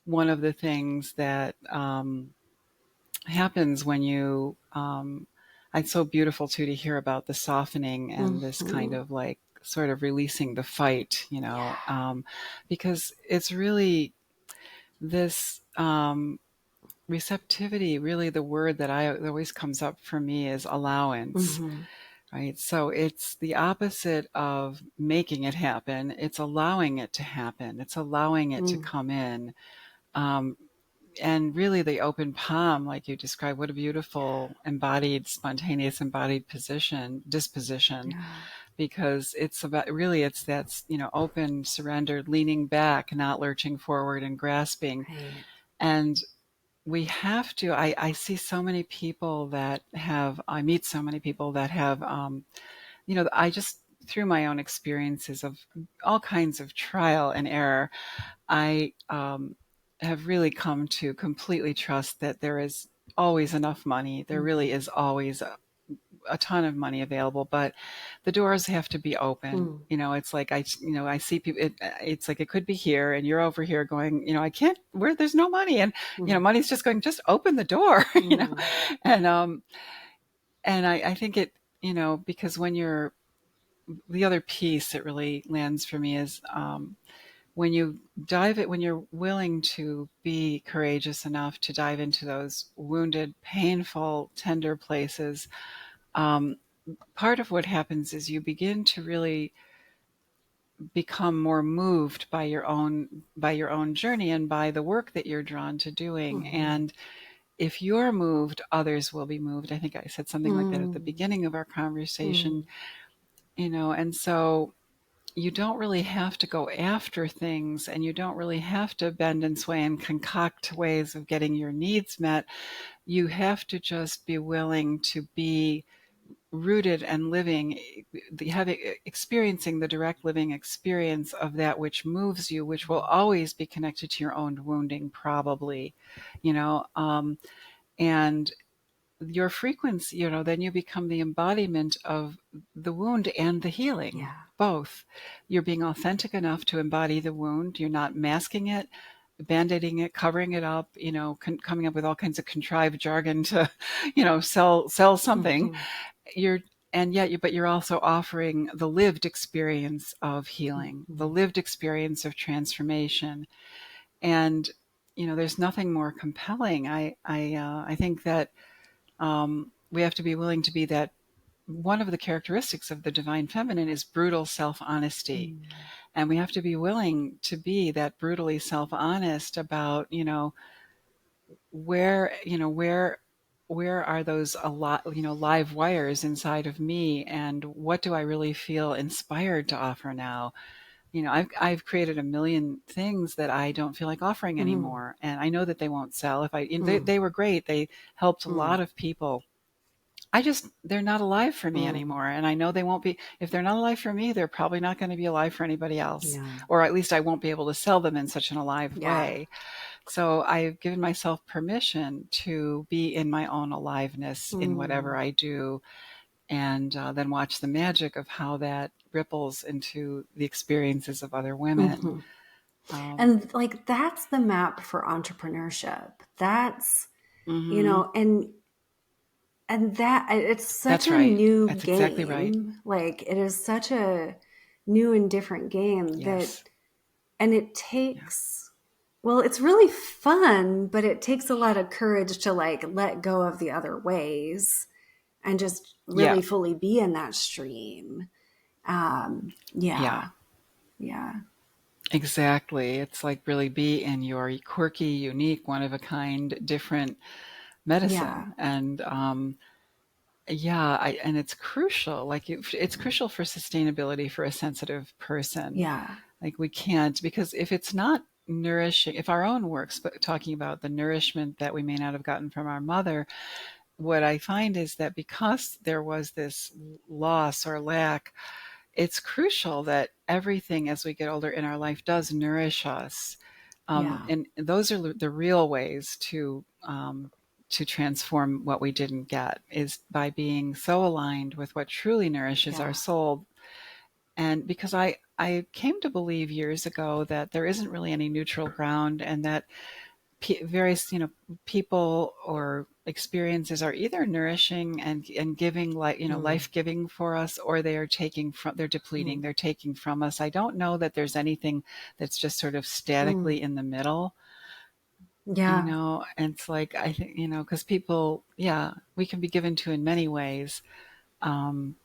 one of the things that happens when it's so beautiful too to hear about the softening and this kind Mm-hmm. of like sort of releasing the fight, because it's really this receptivity, really the word that always comes up for me is allowance. Mm-hmm. Right. So it's the opposite of making it happen. It's allowing it to happen. It's allowing it to Mm. come in. Um, and really the open palm, like you described, what a beautiful embodied, spontaneous embodied disposition, Yeah. because it's about really, it's that's, open, surrendered, leaning back, not lurching forward and grasping. Right. And we have to, I see so many people I meet so many people that have, I just, through my own experiences of all kinds of trial and error, I have really come to completely trust that there is always enough money. There really Mm-hmm. is always a ton of money available, but the doors have to be open. Mm. It's like I see people. It's like it could be here, and you're over here going, I can't. Where there's no money, and Mm. money's just going. Just open the door, Mm. and I think it, because when you're the other piece that really lands for me is when you when you're willing to be courageous enough to dive into those wounded, painful, tender places, um, part of what happens is you begin to really become more moved by your own journey and by the work that you're drawn to doing. Mm-hmm. And if you're moved, others will be moved. I think I said something like that at the Mm. beginning of our Mm. conversation, and so you don't really have to go after things, and you don't really have to bend and sway and concoct ways of getting your needs met. You have to just be willing to be rooted and living, experiencing the direct living experience of that which moves you, which will always be connected to your own wounding, probably, you know, and your frequency, then you become the embodiment of the wound and the healing, Yeah. both. You're being authentic enough to embody the wound. You're not masking it, band-aiding it, covering it up, coming up with all kinds of contrived jargon to, sell something. Mm-hmm. You're and yet but you're also offering the lived experience of healing, the Mm-hmm. lived experience of transformation. And there's nothing more compelling. I think that we have to be willing to be that. One of the characteristics of the divine feminine is brutal self-honesty. Mm. And we have to be willing to be that brutally self-honest about, where, where are those a lot, live wires inside of me, and what do I really feel inspired to offer now? I've created a million things that I don't feel like offering Mm. anymore, and I know that they won't sell. If I, Mm. they were great, they helped a lot Mm. of people. They're not alive for me Mm. anymore. And I know they won't be, if they're not alive for me, they're probably not going to be alive for anybody else. Yeah. Or at least I won't be able to sell them in such an alive Yeah. way. So I've given myself permission to be in my own aliveness in whatever Mm. I do, and then watch the magic of how that ripples into the experiences of other women. Mm-hmm. Um, And like that's the map for entrepreneurship. That's, mhm. and that it's such That's a right. new That's exactly right. game. Like it is such a new and different game that, Yes. and it Yeah. takes, well, it's really fun, but it takes a lot of courage to like let go of the other ways and just Yeah. really fully be in that stream. Yeah. Yeah. Yeah. Exactly. It's like really be in your quirky, unique, one of a kind, different Yeah. medicine. And yeah, and it's crucial. Like it's crucial for sustainability for a sensitive person. Yeah. Like we can't, because if it's not nourishing, if our own works, but talking about the nourishment that we may not have gotten from our mother, what I find is that because there was this loss or lack, it's crucial that everything as we get older in our life does nourish us. Yeah. And those are the real ways to transform what we didn't get is by being so aligned with what truly nourishes our Yeah. soul. And because I came to believe years ago that there isn't really any neutral ground, and that various people or experiences are either nourishing and giving, like Mm. life giving for us, or they're depleting, Mm. they're taking from us. I don't know that there's anything that's just sort of Mm. statically in the middle. Yeah. And it's like, I think, because people, yeah, we can be given to in many ways. um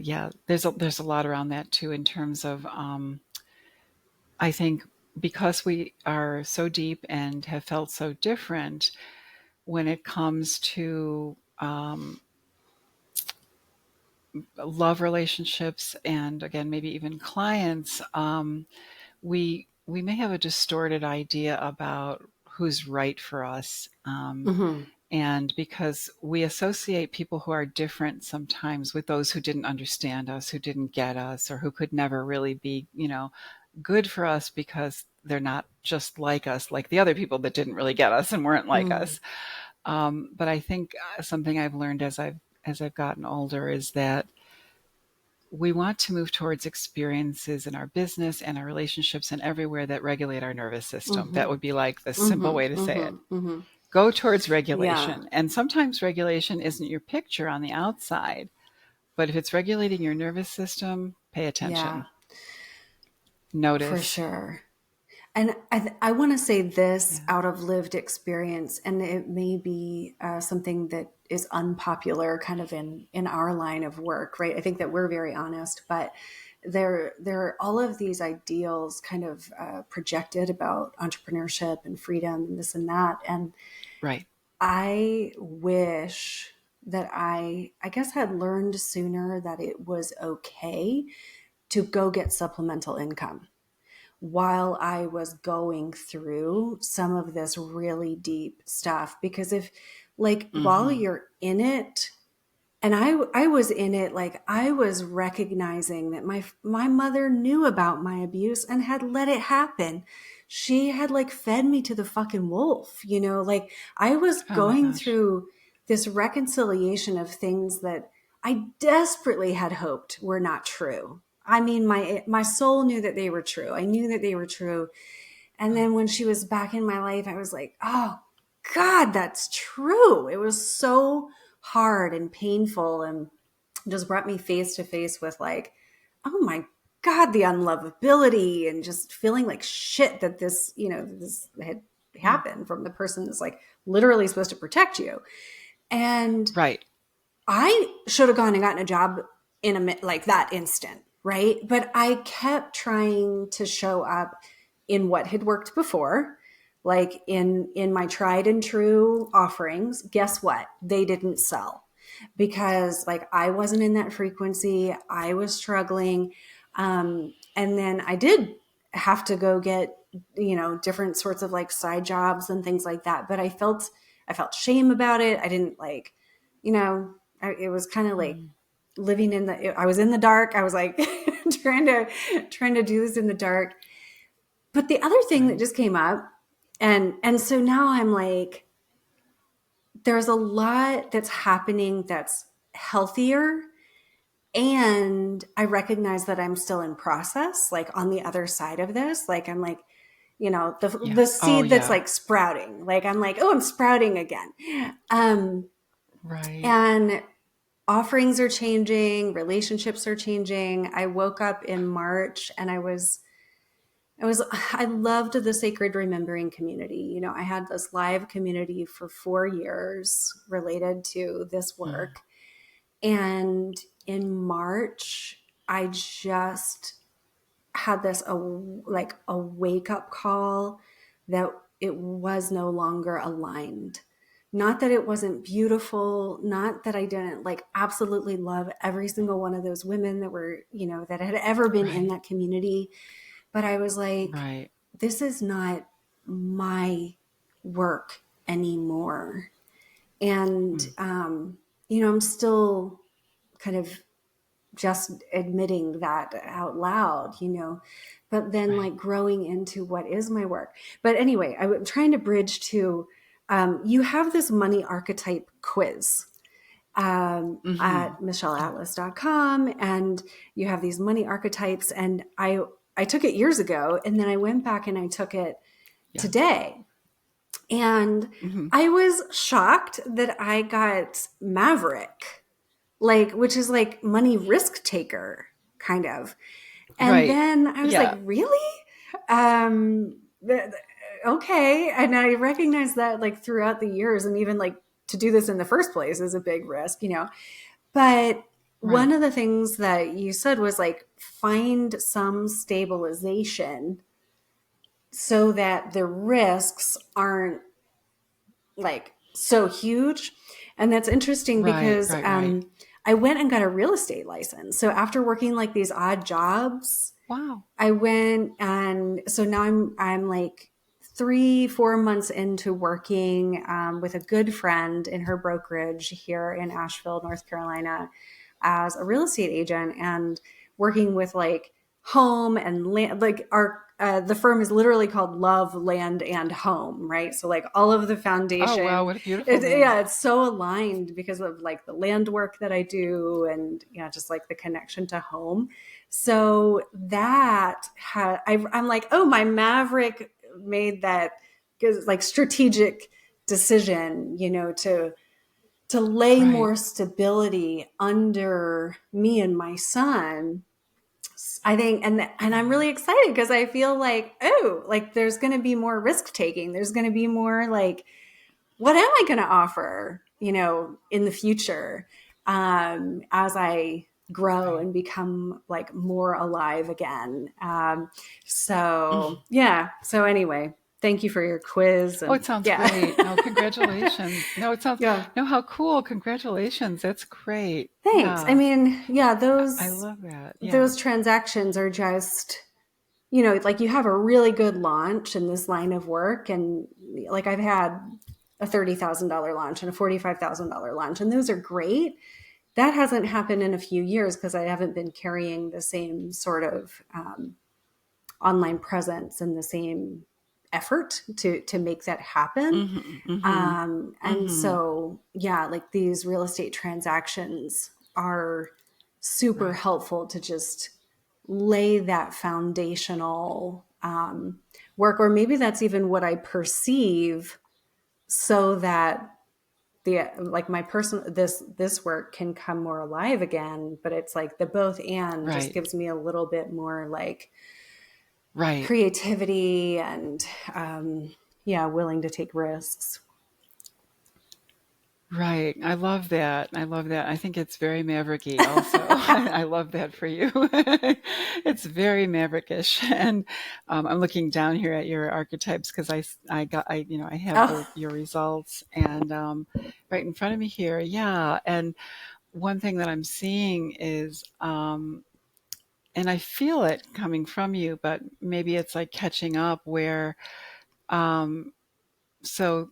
yeah, there's a lot around that too, in terms of I think because we are so deep and have felt so different when it comes to love relationships, and again maybe even clients, we may have a distorted idea about who's right for us. Hmm. And because we associate people who are different sometimes with those who didn't understand us, who didn't get us, or who could never really be, good for us, because they're not just like us, like the other people that didn't really get us and weren't like Mm. us. But I think something I've learned as I've gotten older is that we want to move towards experiences in our business and our relationships and everywhere that regulate our nervous system. Hmm. That would be like the simple Hmm. way to say Hmm. it. Hmm. Go towards Yeah. regulation. And sometimes regulation isn't your picture on the outside, but if it's regulating your nervous system, pay Yeah. attention, For notice. sure. And I want to say this Yeah. out of lived experience, and it may be something that is unpopular kind of in our line of work, right? I think that we're very honest, but there are all of these ideals kind of projected about entrepreneurship and freedom and this and that. And Right. I wish that I guess had learned sooner that it was okay to go get supplemental income while I was going through some of this really deep stuff. Because if, like, while Mm-hmm. you're in it, and I was in it, like I was recognizing that my mother knew about my abuse and had let it happen. She had like fed me to the fucking wolf, like I was Oh my going gosh. through this reconciliation of things that I desperately had hoped were not true. I mean, my soul knew that they were true. I knew that they were true. And then when she was back in my life, I was like, oh God, that's true. It was so hard and painful and just brought me face to face with like, oh my God, the unlovability and just feeling like shit that this had Mm. happened from the person that's like literally supposed to protect you. And Right. I should have gone and gotten a job in like that instant, right? But I kept trying to show up in what had worked before, like in my tried and true offerings. Guess what? They didn't sell because like I wasn't in that frequency. I was struggling. And then I did have to go get, different sorts of like side jobs and things like that. But I felt shame about it. I didn't like, you know, it was kind of like Mm. living I was in the dark. I was like trying to do this in the dark. But the other thing that Right. just came up, and so now I'm like, there's a lot that's happening that's healthier. And I recognize that I'm still in process, like on the other side of this. Like I'm like, the Yeah. the Oh seed that's yeah. like sprouting. Like I'm like, oh, I'm sprouting again. Um, Right. and offerings are changing, relationships are changing. I woke up in March and I loved the Sacred Remembering community. I had this live community for 4 years related to this Mm. work. And in March, I just had this like a wake up call that it was no longer aligned. Not that it wasn't beautiful, not that I didn't like absolutely love every single one of those women that were, that had ever been in Right. that community, but I was like, Right. this is not my work anymore. And, Mm. I'm still kind of just admitting that out loud, but then Right. like growing into what is my work. But anyway, I'm trying to bridge to you have this money archetype quiz Mm-hmm. at Yeah. michelleatlas.com, and you have these money archetypes. And I took it years ago, and then I went back and I took it Yeah. today. And Mm-hmm. I was shocked that I got Maverick, like, which is like money risk taker kind of. And Right. then I was like, Yeah. really? Um, okay. And I recognized that like throughout the years, and even like to do this in the first place is a big risk. But one Right. of the things that you said was like, find some stabilization so that the risks aren't like so huge. And that's interesting Right. because Right. Right. I went and got a real estate license. So after working like these odd jobs, Wow. I went, and so now I'm like 3-4 months into working with a good friend in her brokerage here in Asheville, North Carolina, as a real estate agent, and working with like home and land. Like our the firm is literally called Love, Land, and Home, right? So like all of the Oh, wow. foundation, What a beautiful name. yeah, it's so aligned because of like the land work that I do, and just like the connection to home. So I'm like, oh, my Maverick made that like strategic decision, to lay Right. more stability under me and my son. I think, and I'm Yeah. really excited because I feel like, oh, like there's going to be more risk taking. There's going to be more like, what am I going to offer, in the future, as I grow Right. and become like more alive again. So Mhm. yeah. So anyway, thank you for your quiz, Oh, and it sounds great. No, yeah, congratulations. No, it sounds, yeah. no, how cool. Congratulations. That's great. Thanks. I Yeah. mean, yeah, I those love that. Yeah. those transactions are just, like you have a really good launch in this line of work, and like I've had a $30,000 launch and a $45,000 launch, and those are great. That hasn't happened in a few years because I haven't been carrying the same sort of online presence and the same effort to make that happen. Mm-hmm. Mm-hmm. And Mm-hmm. so, yeah, like these real estate transactions are super Right. helpful to just lay that foundational work, or maybe that's even what I perceive, so that the like my person this work can come more alive again. But it's like the both and just Right. gives me a little bit more like Right. creativity and yeah, willing to take risks. Right. I love that. I love that. I think it's very mavericky also. I love that for you. It's very maverickish. And I'm looking down here at your archetypes because I have Oh, your results and right in front of me here. Yeah. And one thing that I'm seeing is, and I feel it coming from you, but maybe it's like catching up where, um, so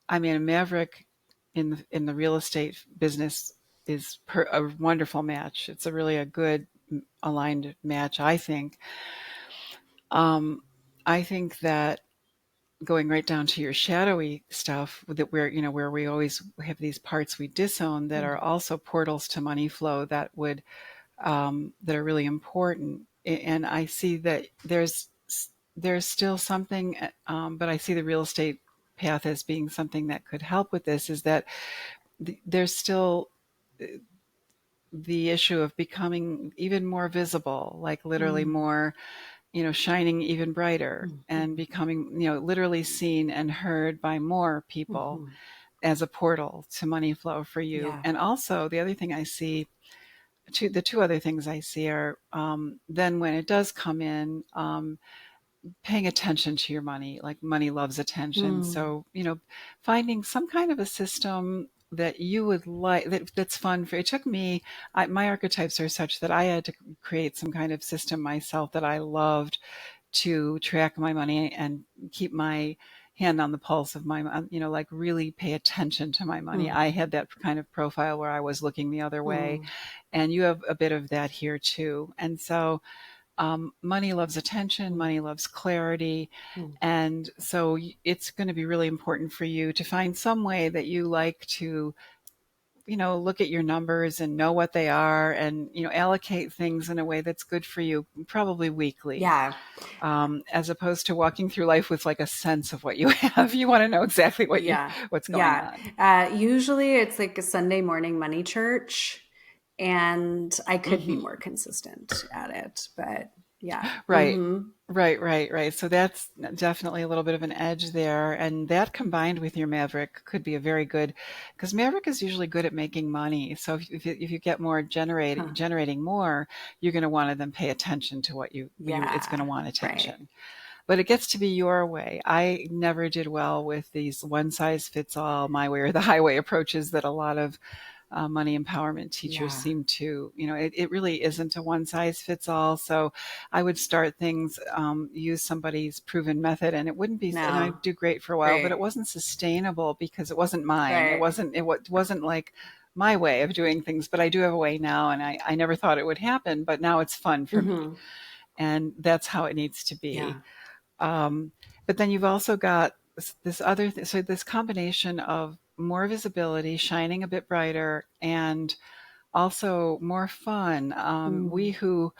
I mean, a maverick in the real estate business is a wonderful match. It's a good aligned match, I think. Um, I think that going right down to your shadowy stuff, that where we always have these parts we disown that are also portals to money flow that are really important. And I see that there's still something, but I see the real estate path as being something that could help with this. Is that there's still the issue of becoming even more visible, like literally mm, more, shining even brighter and mhm, becoming, literally seen and heard by more people mhm. as a portal to money flow for you. Yeah. And also the other thing I see, the two other things I see are then when it does come in, paying attention to your money. Like money loves attention. Mm, So, finding some kind of a system that you would like that's fun for. It took me, my archetypes are such that I had to create some kind of system myself that I loved to track my money and keep my hand on the pulse of my, like really pay attention to my money. mm, I had that kind of profile where I was looking the other way, mm, and you have a bit of that here too. And so money loves attention, mm, money loves clarity. mm. And so it's going to be really important for you to find some way that you like to, look at your numbers and know what they are and, allocate things in a way that's good for you, probably weekly, Yeah. as opposed to walking through life with like a sense of what you have. You want to know exactly Yeah. what's going Yeah. on. Usually it's like a Sunday morning money church, and I could be Hmm. more consistent at it, but yeah. Right. Mm-hmm. Right. So that's definitely a little bit of an edge there. And that combined with your Maverick could be a very good, because Maverick is usually good at making money. So if you get more Huh. generating more, you're going to want to then pay attention to it's going to Yeah. want Right. attention. But it gets to be your way. I never did well with these one size fits all, my way or the highway approaches that a lot of money empowerment teachers Yeah. seem to, it really isn't a one size fits all. So I would start things, use somebody's proven method, and it wouldn't be, and No. I'd do great for a while, but it Right. wasn't sustainable because it wasn't mine. Right. Wasn't like my way of doing things, but I do have a way now, and I never thought it would happen, but now it's fun for me. Mm-hmm. And that's how it needs to Yeah. be. Um, but then you've also got this other so this combination of more visibility, shining a bit brighter, and also more fun. We Mm, who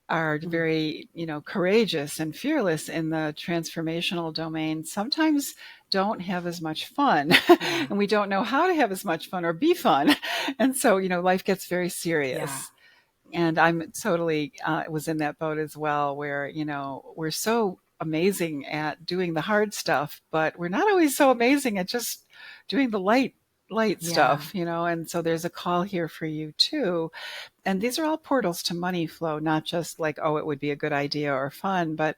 are mm. very, courageous and fearless in the transformational domain sometimes don't have as much fun, Yeah. and we don't know how to have as much fun or be fun. And so, life gets very Yeah. serious. And I'm totally was in that boat as well, where we're so amazing at doing the hard stuff, but we're not always so amazing at just doing the light Yeah. stuff, and so there's a call here for you too. And these are all portals to money flow, not just like, oh, it would be a good idea or fun, but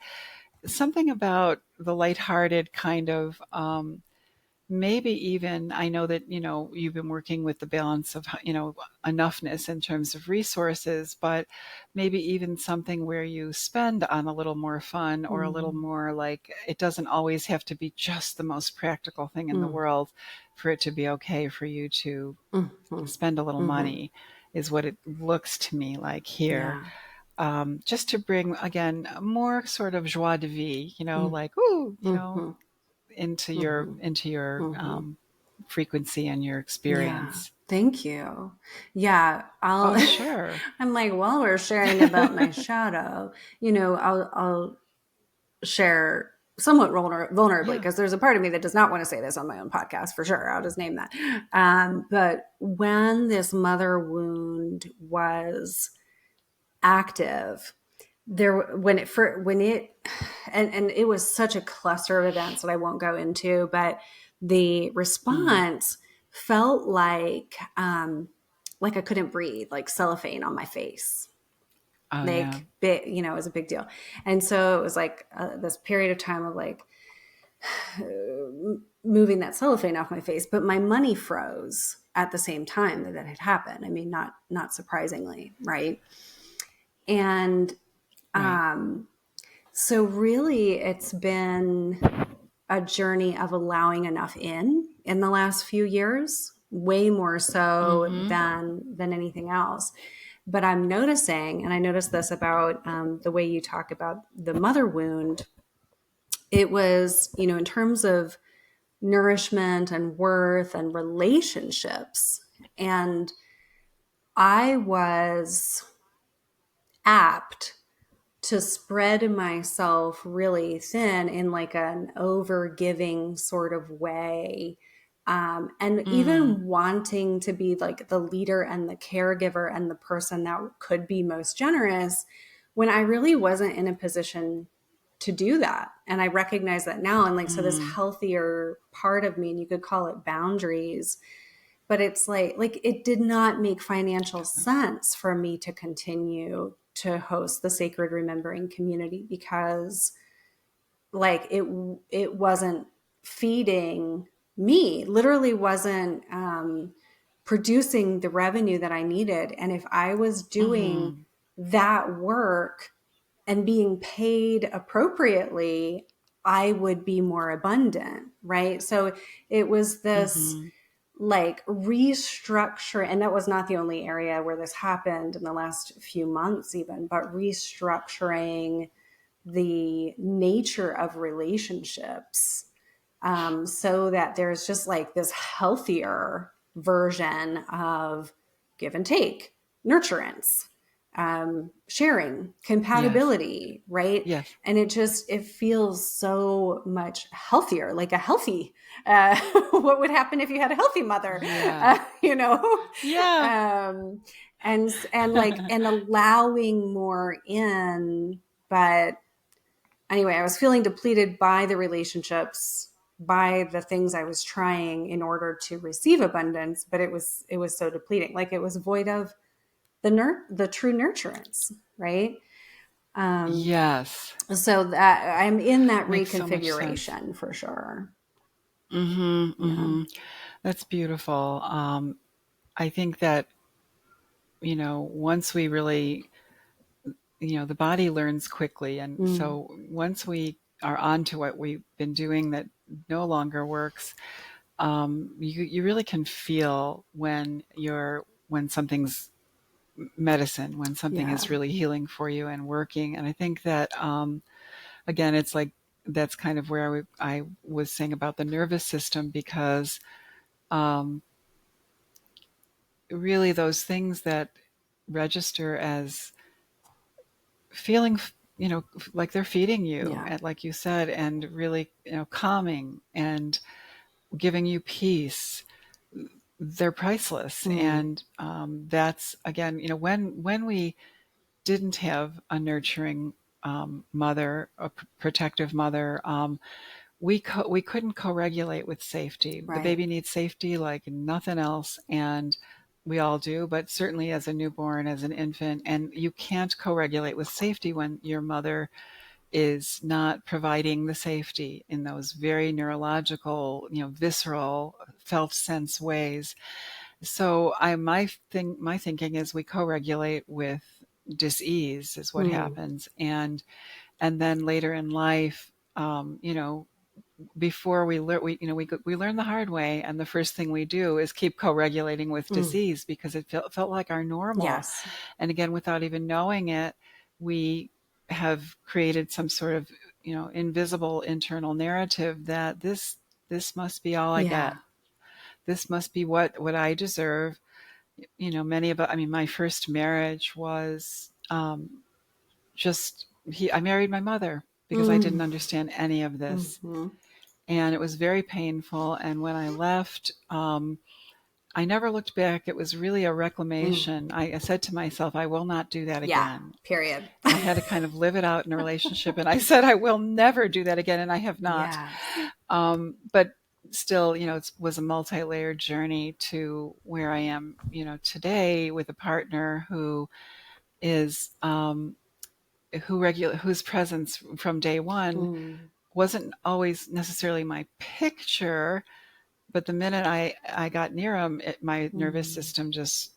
something about the lighthearted kind of, maybe even, I know that, you've been working with the balance of, enoughness in terms of resources, but maybe even something where you spend on a little more fun or a little Mm, more like, it doesn't always have to be just the most practical thing in the mm, world for it to be okay for you to mm, mm, spend a little mm-hmm. money, is what it looks to me like here. Yeah. Just to bring again more sort of joie de vivre, Mm, like, ooh, mm-hmm. Mm-hmm. into your Mm-hmm. frequency and your Yeah. experience. Thank you. Yeah. Oh, sure. I'm like, while we're sharing about my shadow, I'll share somewhat vulnerably, Yeah. because there's a part of me that does not want to say this on my own podcast for sure. I'll just name that. But when this mother wound was active, when it and it was such a cluster of events that I won't go into, but the Mm. response felt like I couldn't breathe, like cellophane on my face, Oh, yeah. like big, it was a big deal. And so it was like this period of time of like moving that cellophane off my face, but my money froze at the same time that had happened. I mean, not surprisingly, right? And Right. um, so really, it's been a journey of allowing enough in the last few years, way more so Mm-hmm. than anything else. But I'm noticing, and I noticed this about the way you talk about the mother wound. It was, in terms of nourishment and worth and relationships. And I was apt to spread myself really thin in like an over giving sort of way. And Mm. even wanting to be like the leader and the caregiver and the person that could be most generous, when I really wasn't in a position to do that. And I recognize that now. And like, so this Mm. healthier part of me, and you could call it boundaries, but it's like it did not make financial sense for me to continue to host the Sacred Remembering community because like it wasn't feeding me, literally wasn't producing the revenue that I needed. And if I was doing Mm-hmm. that work and being paid appropriately, I would be more abundant, right? So it was this Mm-hmm. like restructure, and that was not the only area where this happened in the last few months even, but restructuring the nature of relationships, so that there's just like this healthier version of give and take, nurturance, sharing, Yes. compatibility, right? Yes. And it feels so much healthier, like a healthy, what would happen if you had a healthy mother, Yeah. you know? Yeah. Um, and like, and allowing more in, but anyway, I was feeling depleted by the relationships, by the things I was trying in order to receive abundance, but it was so depleting. Like it was void of the true nurturance, right? Um, Yes. so that I'm in that Makes so much sense. reconfiguration for sure. Mm-hmm. Yeah. Mm-hmm. That's beautiful. I think that, once we really, the body learns quickly. And Mm. so once we are on to what we've been doing that no longer works, you really can feel when something's medicine, when something Yeah. is really healing for you and working. And I think that, again, it's like, that's kind of where I was saying about the nervous system, because um, really those things that register as feeling, like they're feeding you, Yeah. and like you said, and really, calming and giving you peace, they're priceless. Mm. And that's, again, when we didn't have a nurturing mother, a protective mother, we couldn't co-regulate with safety. The Right. baby needs safety like nothing else, and we all do, but certainly as a newborn, as an infant, and you can't co-regulate with safety when your mother is not providing the safety in those very neurological, visceral, felt sense ways. So my thinking is we co-regulate with dis-ease is what Mm. happens, and then later in life, before we learn, we learn the hard way, and the first thing we do is keep co-regulating with Mm. disease because it felt like our normal. Yes. And again, without even knowing it, we have created some sort of, invisible internal narrative that this must be all I Yeah. get. This must be what I deserve. Many of, I mean, my first marriage was just I married my mother because I Mm. didn't understand any of this, Mm-hmm. and it was very painful. And when I left, I never looked back. It was really a Mm. reclamation. I said to myself, I will not do that Yeah. again. Period. And I had to kind of live it out in a relationship. And I said, I will never do that again. And I have not. Yes. But still, it was a multi-layered journey to where I am, today, with a partner who is, whose presence from day one Mm. wasn't always necessarily my picture, but the minute I got near him, my nervous Mm. system just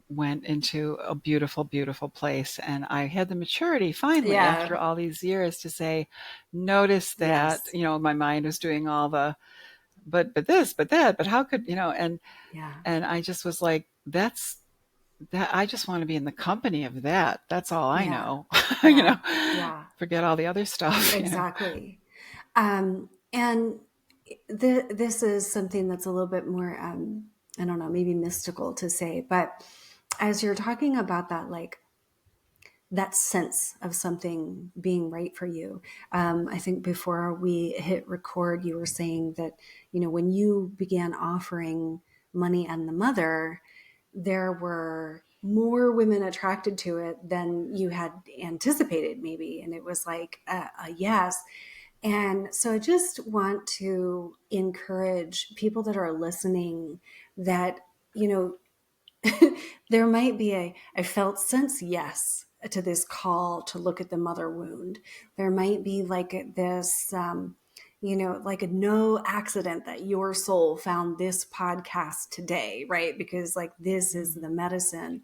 went into a beautiful, beautiful place. And I had the maturity finally Yeah. after all these years to say, notice that, Yes. my mind was doing all the, but this, but that, but how could, Yeah. and I just was like, that I just want to be in the company of that. That's all I Yeah. know. Yeah. Yeah. Forget all the other stuff. Exactly. And this is something that's a little bit more, I don't know, maybe mystical to say, but as you're talking about that, like that sense of something being right for you, I think before we hit record, you were saying that, when you began offering money and the mother, there were more women attracted to it than you had anticipated, maybe. And it was like a yes. And so I just want to encourage people that are listening that, you know, there might be I felt sense yes to this call to look at the mother wound. There might be like this, like a no accident that your soul found this podcast today, right? Because like this is the medicine.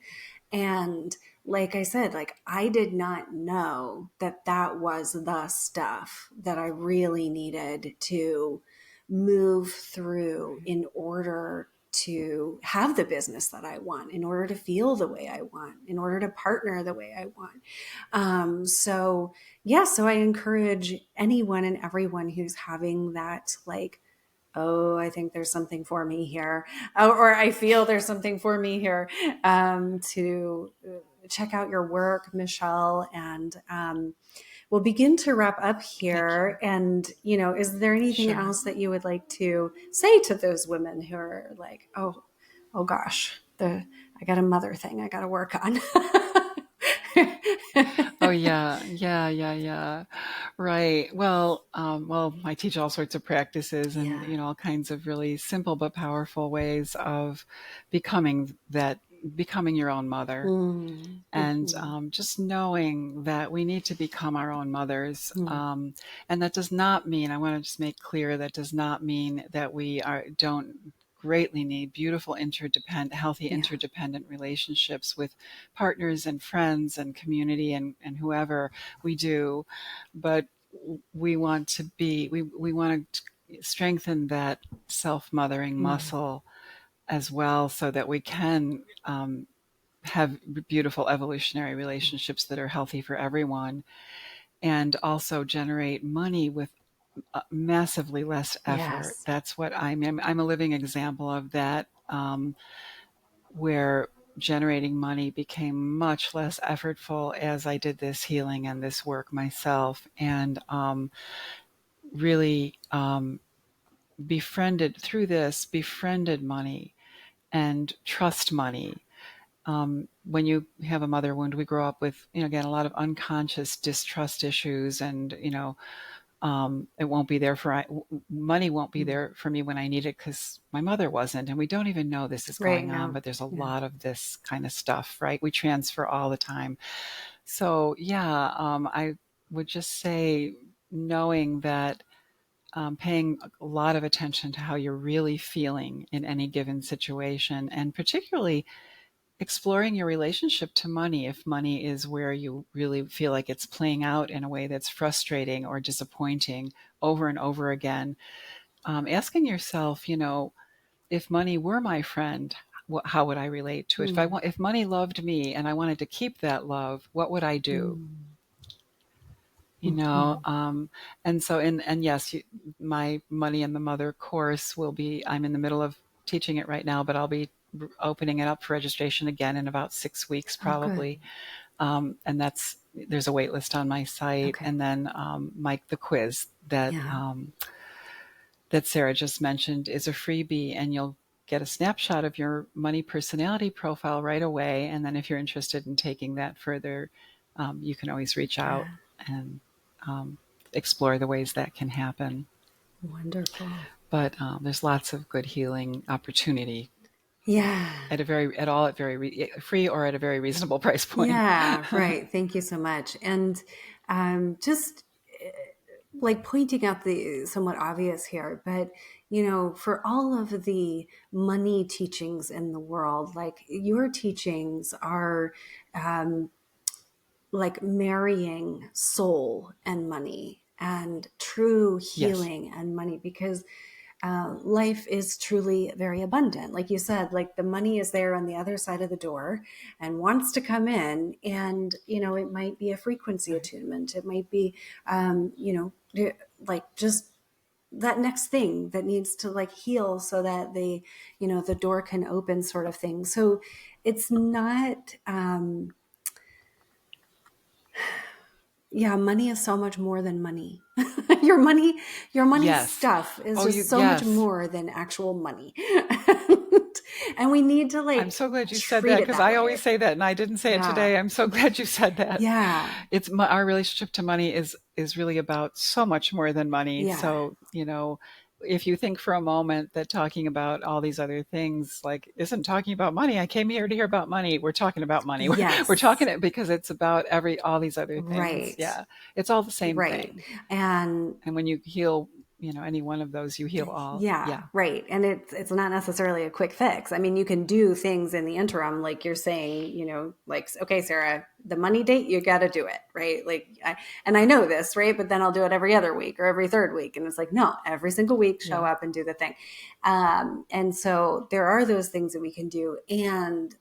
And like I said, like I did not know that that was the stuff that I really needed to move through in order to have the business that I want, in order to feel the way I want, in order to partner the way I want. So I encourage anyone and everyone who's having that, like, oh, I think there's something for me here, or I feel there's something for me here, to check out your work, Michelle, and we'll begin to wrap up Thank you. here. And, is there anything Sure. else that you would like to say to those women who are like, oh gosh, I got a mother thing I got to work on? Oh yeah, yeah, yeah, yeah. Right. Well, I teach all sorts of practices and Yeah. all kinds of really simple but powerful ways of becoming that, becoming your own mother. Mm, And mhm, just knowing that we need to become our own mothers. mm. And that does not mean, I want to just make clear, that does not mean that we don't greatly need beautiful healthy Yeah. interdependent relationships with partners and friends and community and whoever we do. But we want to strengthen that self-mothering Mm. muscle as well, so that we can have beautiful evolutionary relationships that are healthy for everyone, and also generate money with massively less effort. Yes. That's what I'm a living example of that, where generating money became much less effortful as I did this healing and this work myself, and really befriended money and trust money. When you have a mother wound, we grow up with, again, a lot of unconscious distrust issues, and it won't be there money won't be Mm. there for me when I need it because my mother wasn't, and we don't even know this is Right going on, now. but there's a Yeah. lot of this kind of stuff, right? We transfer all the time. So yeah, I would just say, knowing that, paying a lot of attention to how you're really feeling in any given situation, and particularly exploring your relationship to money. If money is where you really feel like it's playing out in a way that's frustrating or disappointing over and over again, asking yourself, if money were my friend, how would I relate to it? Mm. If money loved me and I wanted to keep that love, what would I do? Mm. You know, Mhm. and so, and yes, my Money and the Mother course I'm in the middle of teaching it right now, but I'll be opening it up for registration again in about 6 weeks, Oh, good. probably. And there's a wait list on my site. Okay. And then, Mike, the quiz Yeah. that Sarah just mentioned is a freebie, and you'll get a snapshot of your money personality profile right away. And then if you're interested in taking that further, you can always reach out Yeah. and um, explore the ways that can happen. Wonderful. But there's lots of good healing opportunity Yeah. at very free or at a very reasonable price point. Yeah. Right. Thank you so much. And just like pointing out the somewhat obvious here, but for all of the money teachings in the world, like your teachings are like marrying soul and money and true Yes. healing and money, because life is truly very abundant. Like you said, like the money is there on the other side of the door and wants to come in. And, it might be a frequency Right. attunement. It might be, like just that next thing that needs to like heal so that the door can open, sort of thing. So it's not, yeah, money is so much more than money. your money, your money Yes. stuff is Oh, just so much yes. more than actual money. And we need to I'm like so glad you said treat that it because that I always way. say that and I didn't say it Yeah. today. I'm so glad you said that. Yeah. Our relationship to money is really about so much more than money. Yeah. So, if you think for a moment that talking about all these other things like isn't talking about money, I came here to hear about money. We're talking about money. We're talking Yes. it because it's about all these other things. Right. Yeah. It's all the same Right. thing. And And when you heal, any one of those, you heal all. yeah, Yeah. right. And it's not necessarily a quick fix. I mean, you can do things in the interim, like you're saying, like, okay, Sarah, the money date, you got to do it, right? And I know this, right? But then I'll do it every other week or every third week. And it's like, no, every single week, show Yeah. up and do the thing. And so there are those things that we can do. And,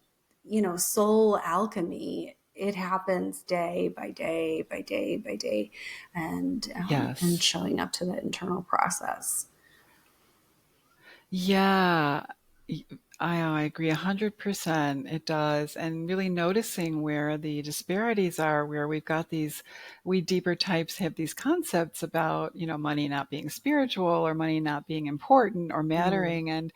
soul alchemy, it happens day by day by day by day, and Yes. showing up to the internal process. Yeah, I agree 100%. It does. And really noticing where the disparities are, where we deeper types have these concepts about, money not being spiritual or money not being important or Mm, mattering. And,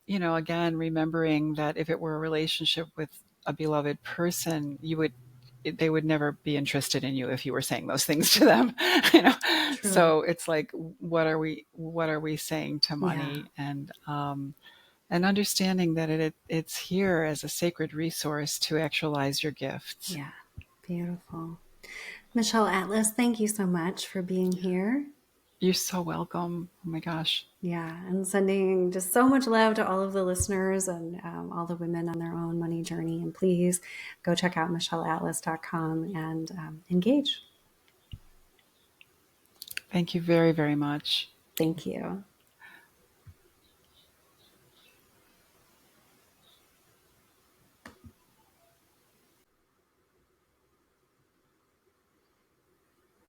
again, remembering that if it were a relationship with a beloved person, they would never be interested in you if you were saying those things to them, you know. true. So it's like, what are we saying to Yeah. money? And understanding that it's here as a sacred resource to actualize your gifts. Yeah. Beautiful. Michelle Atlas, thank you so much for being here. You're so welcome. Oh my gosh. Yeah. And sending just so much love to all of the listeners and all the women on their own money journey. And please go check out michelleatlas.com and engage. Thank you very, very much. Thank you.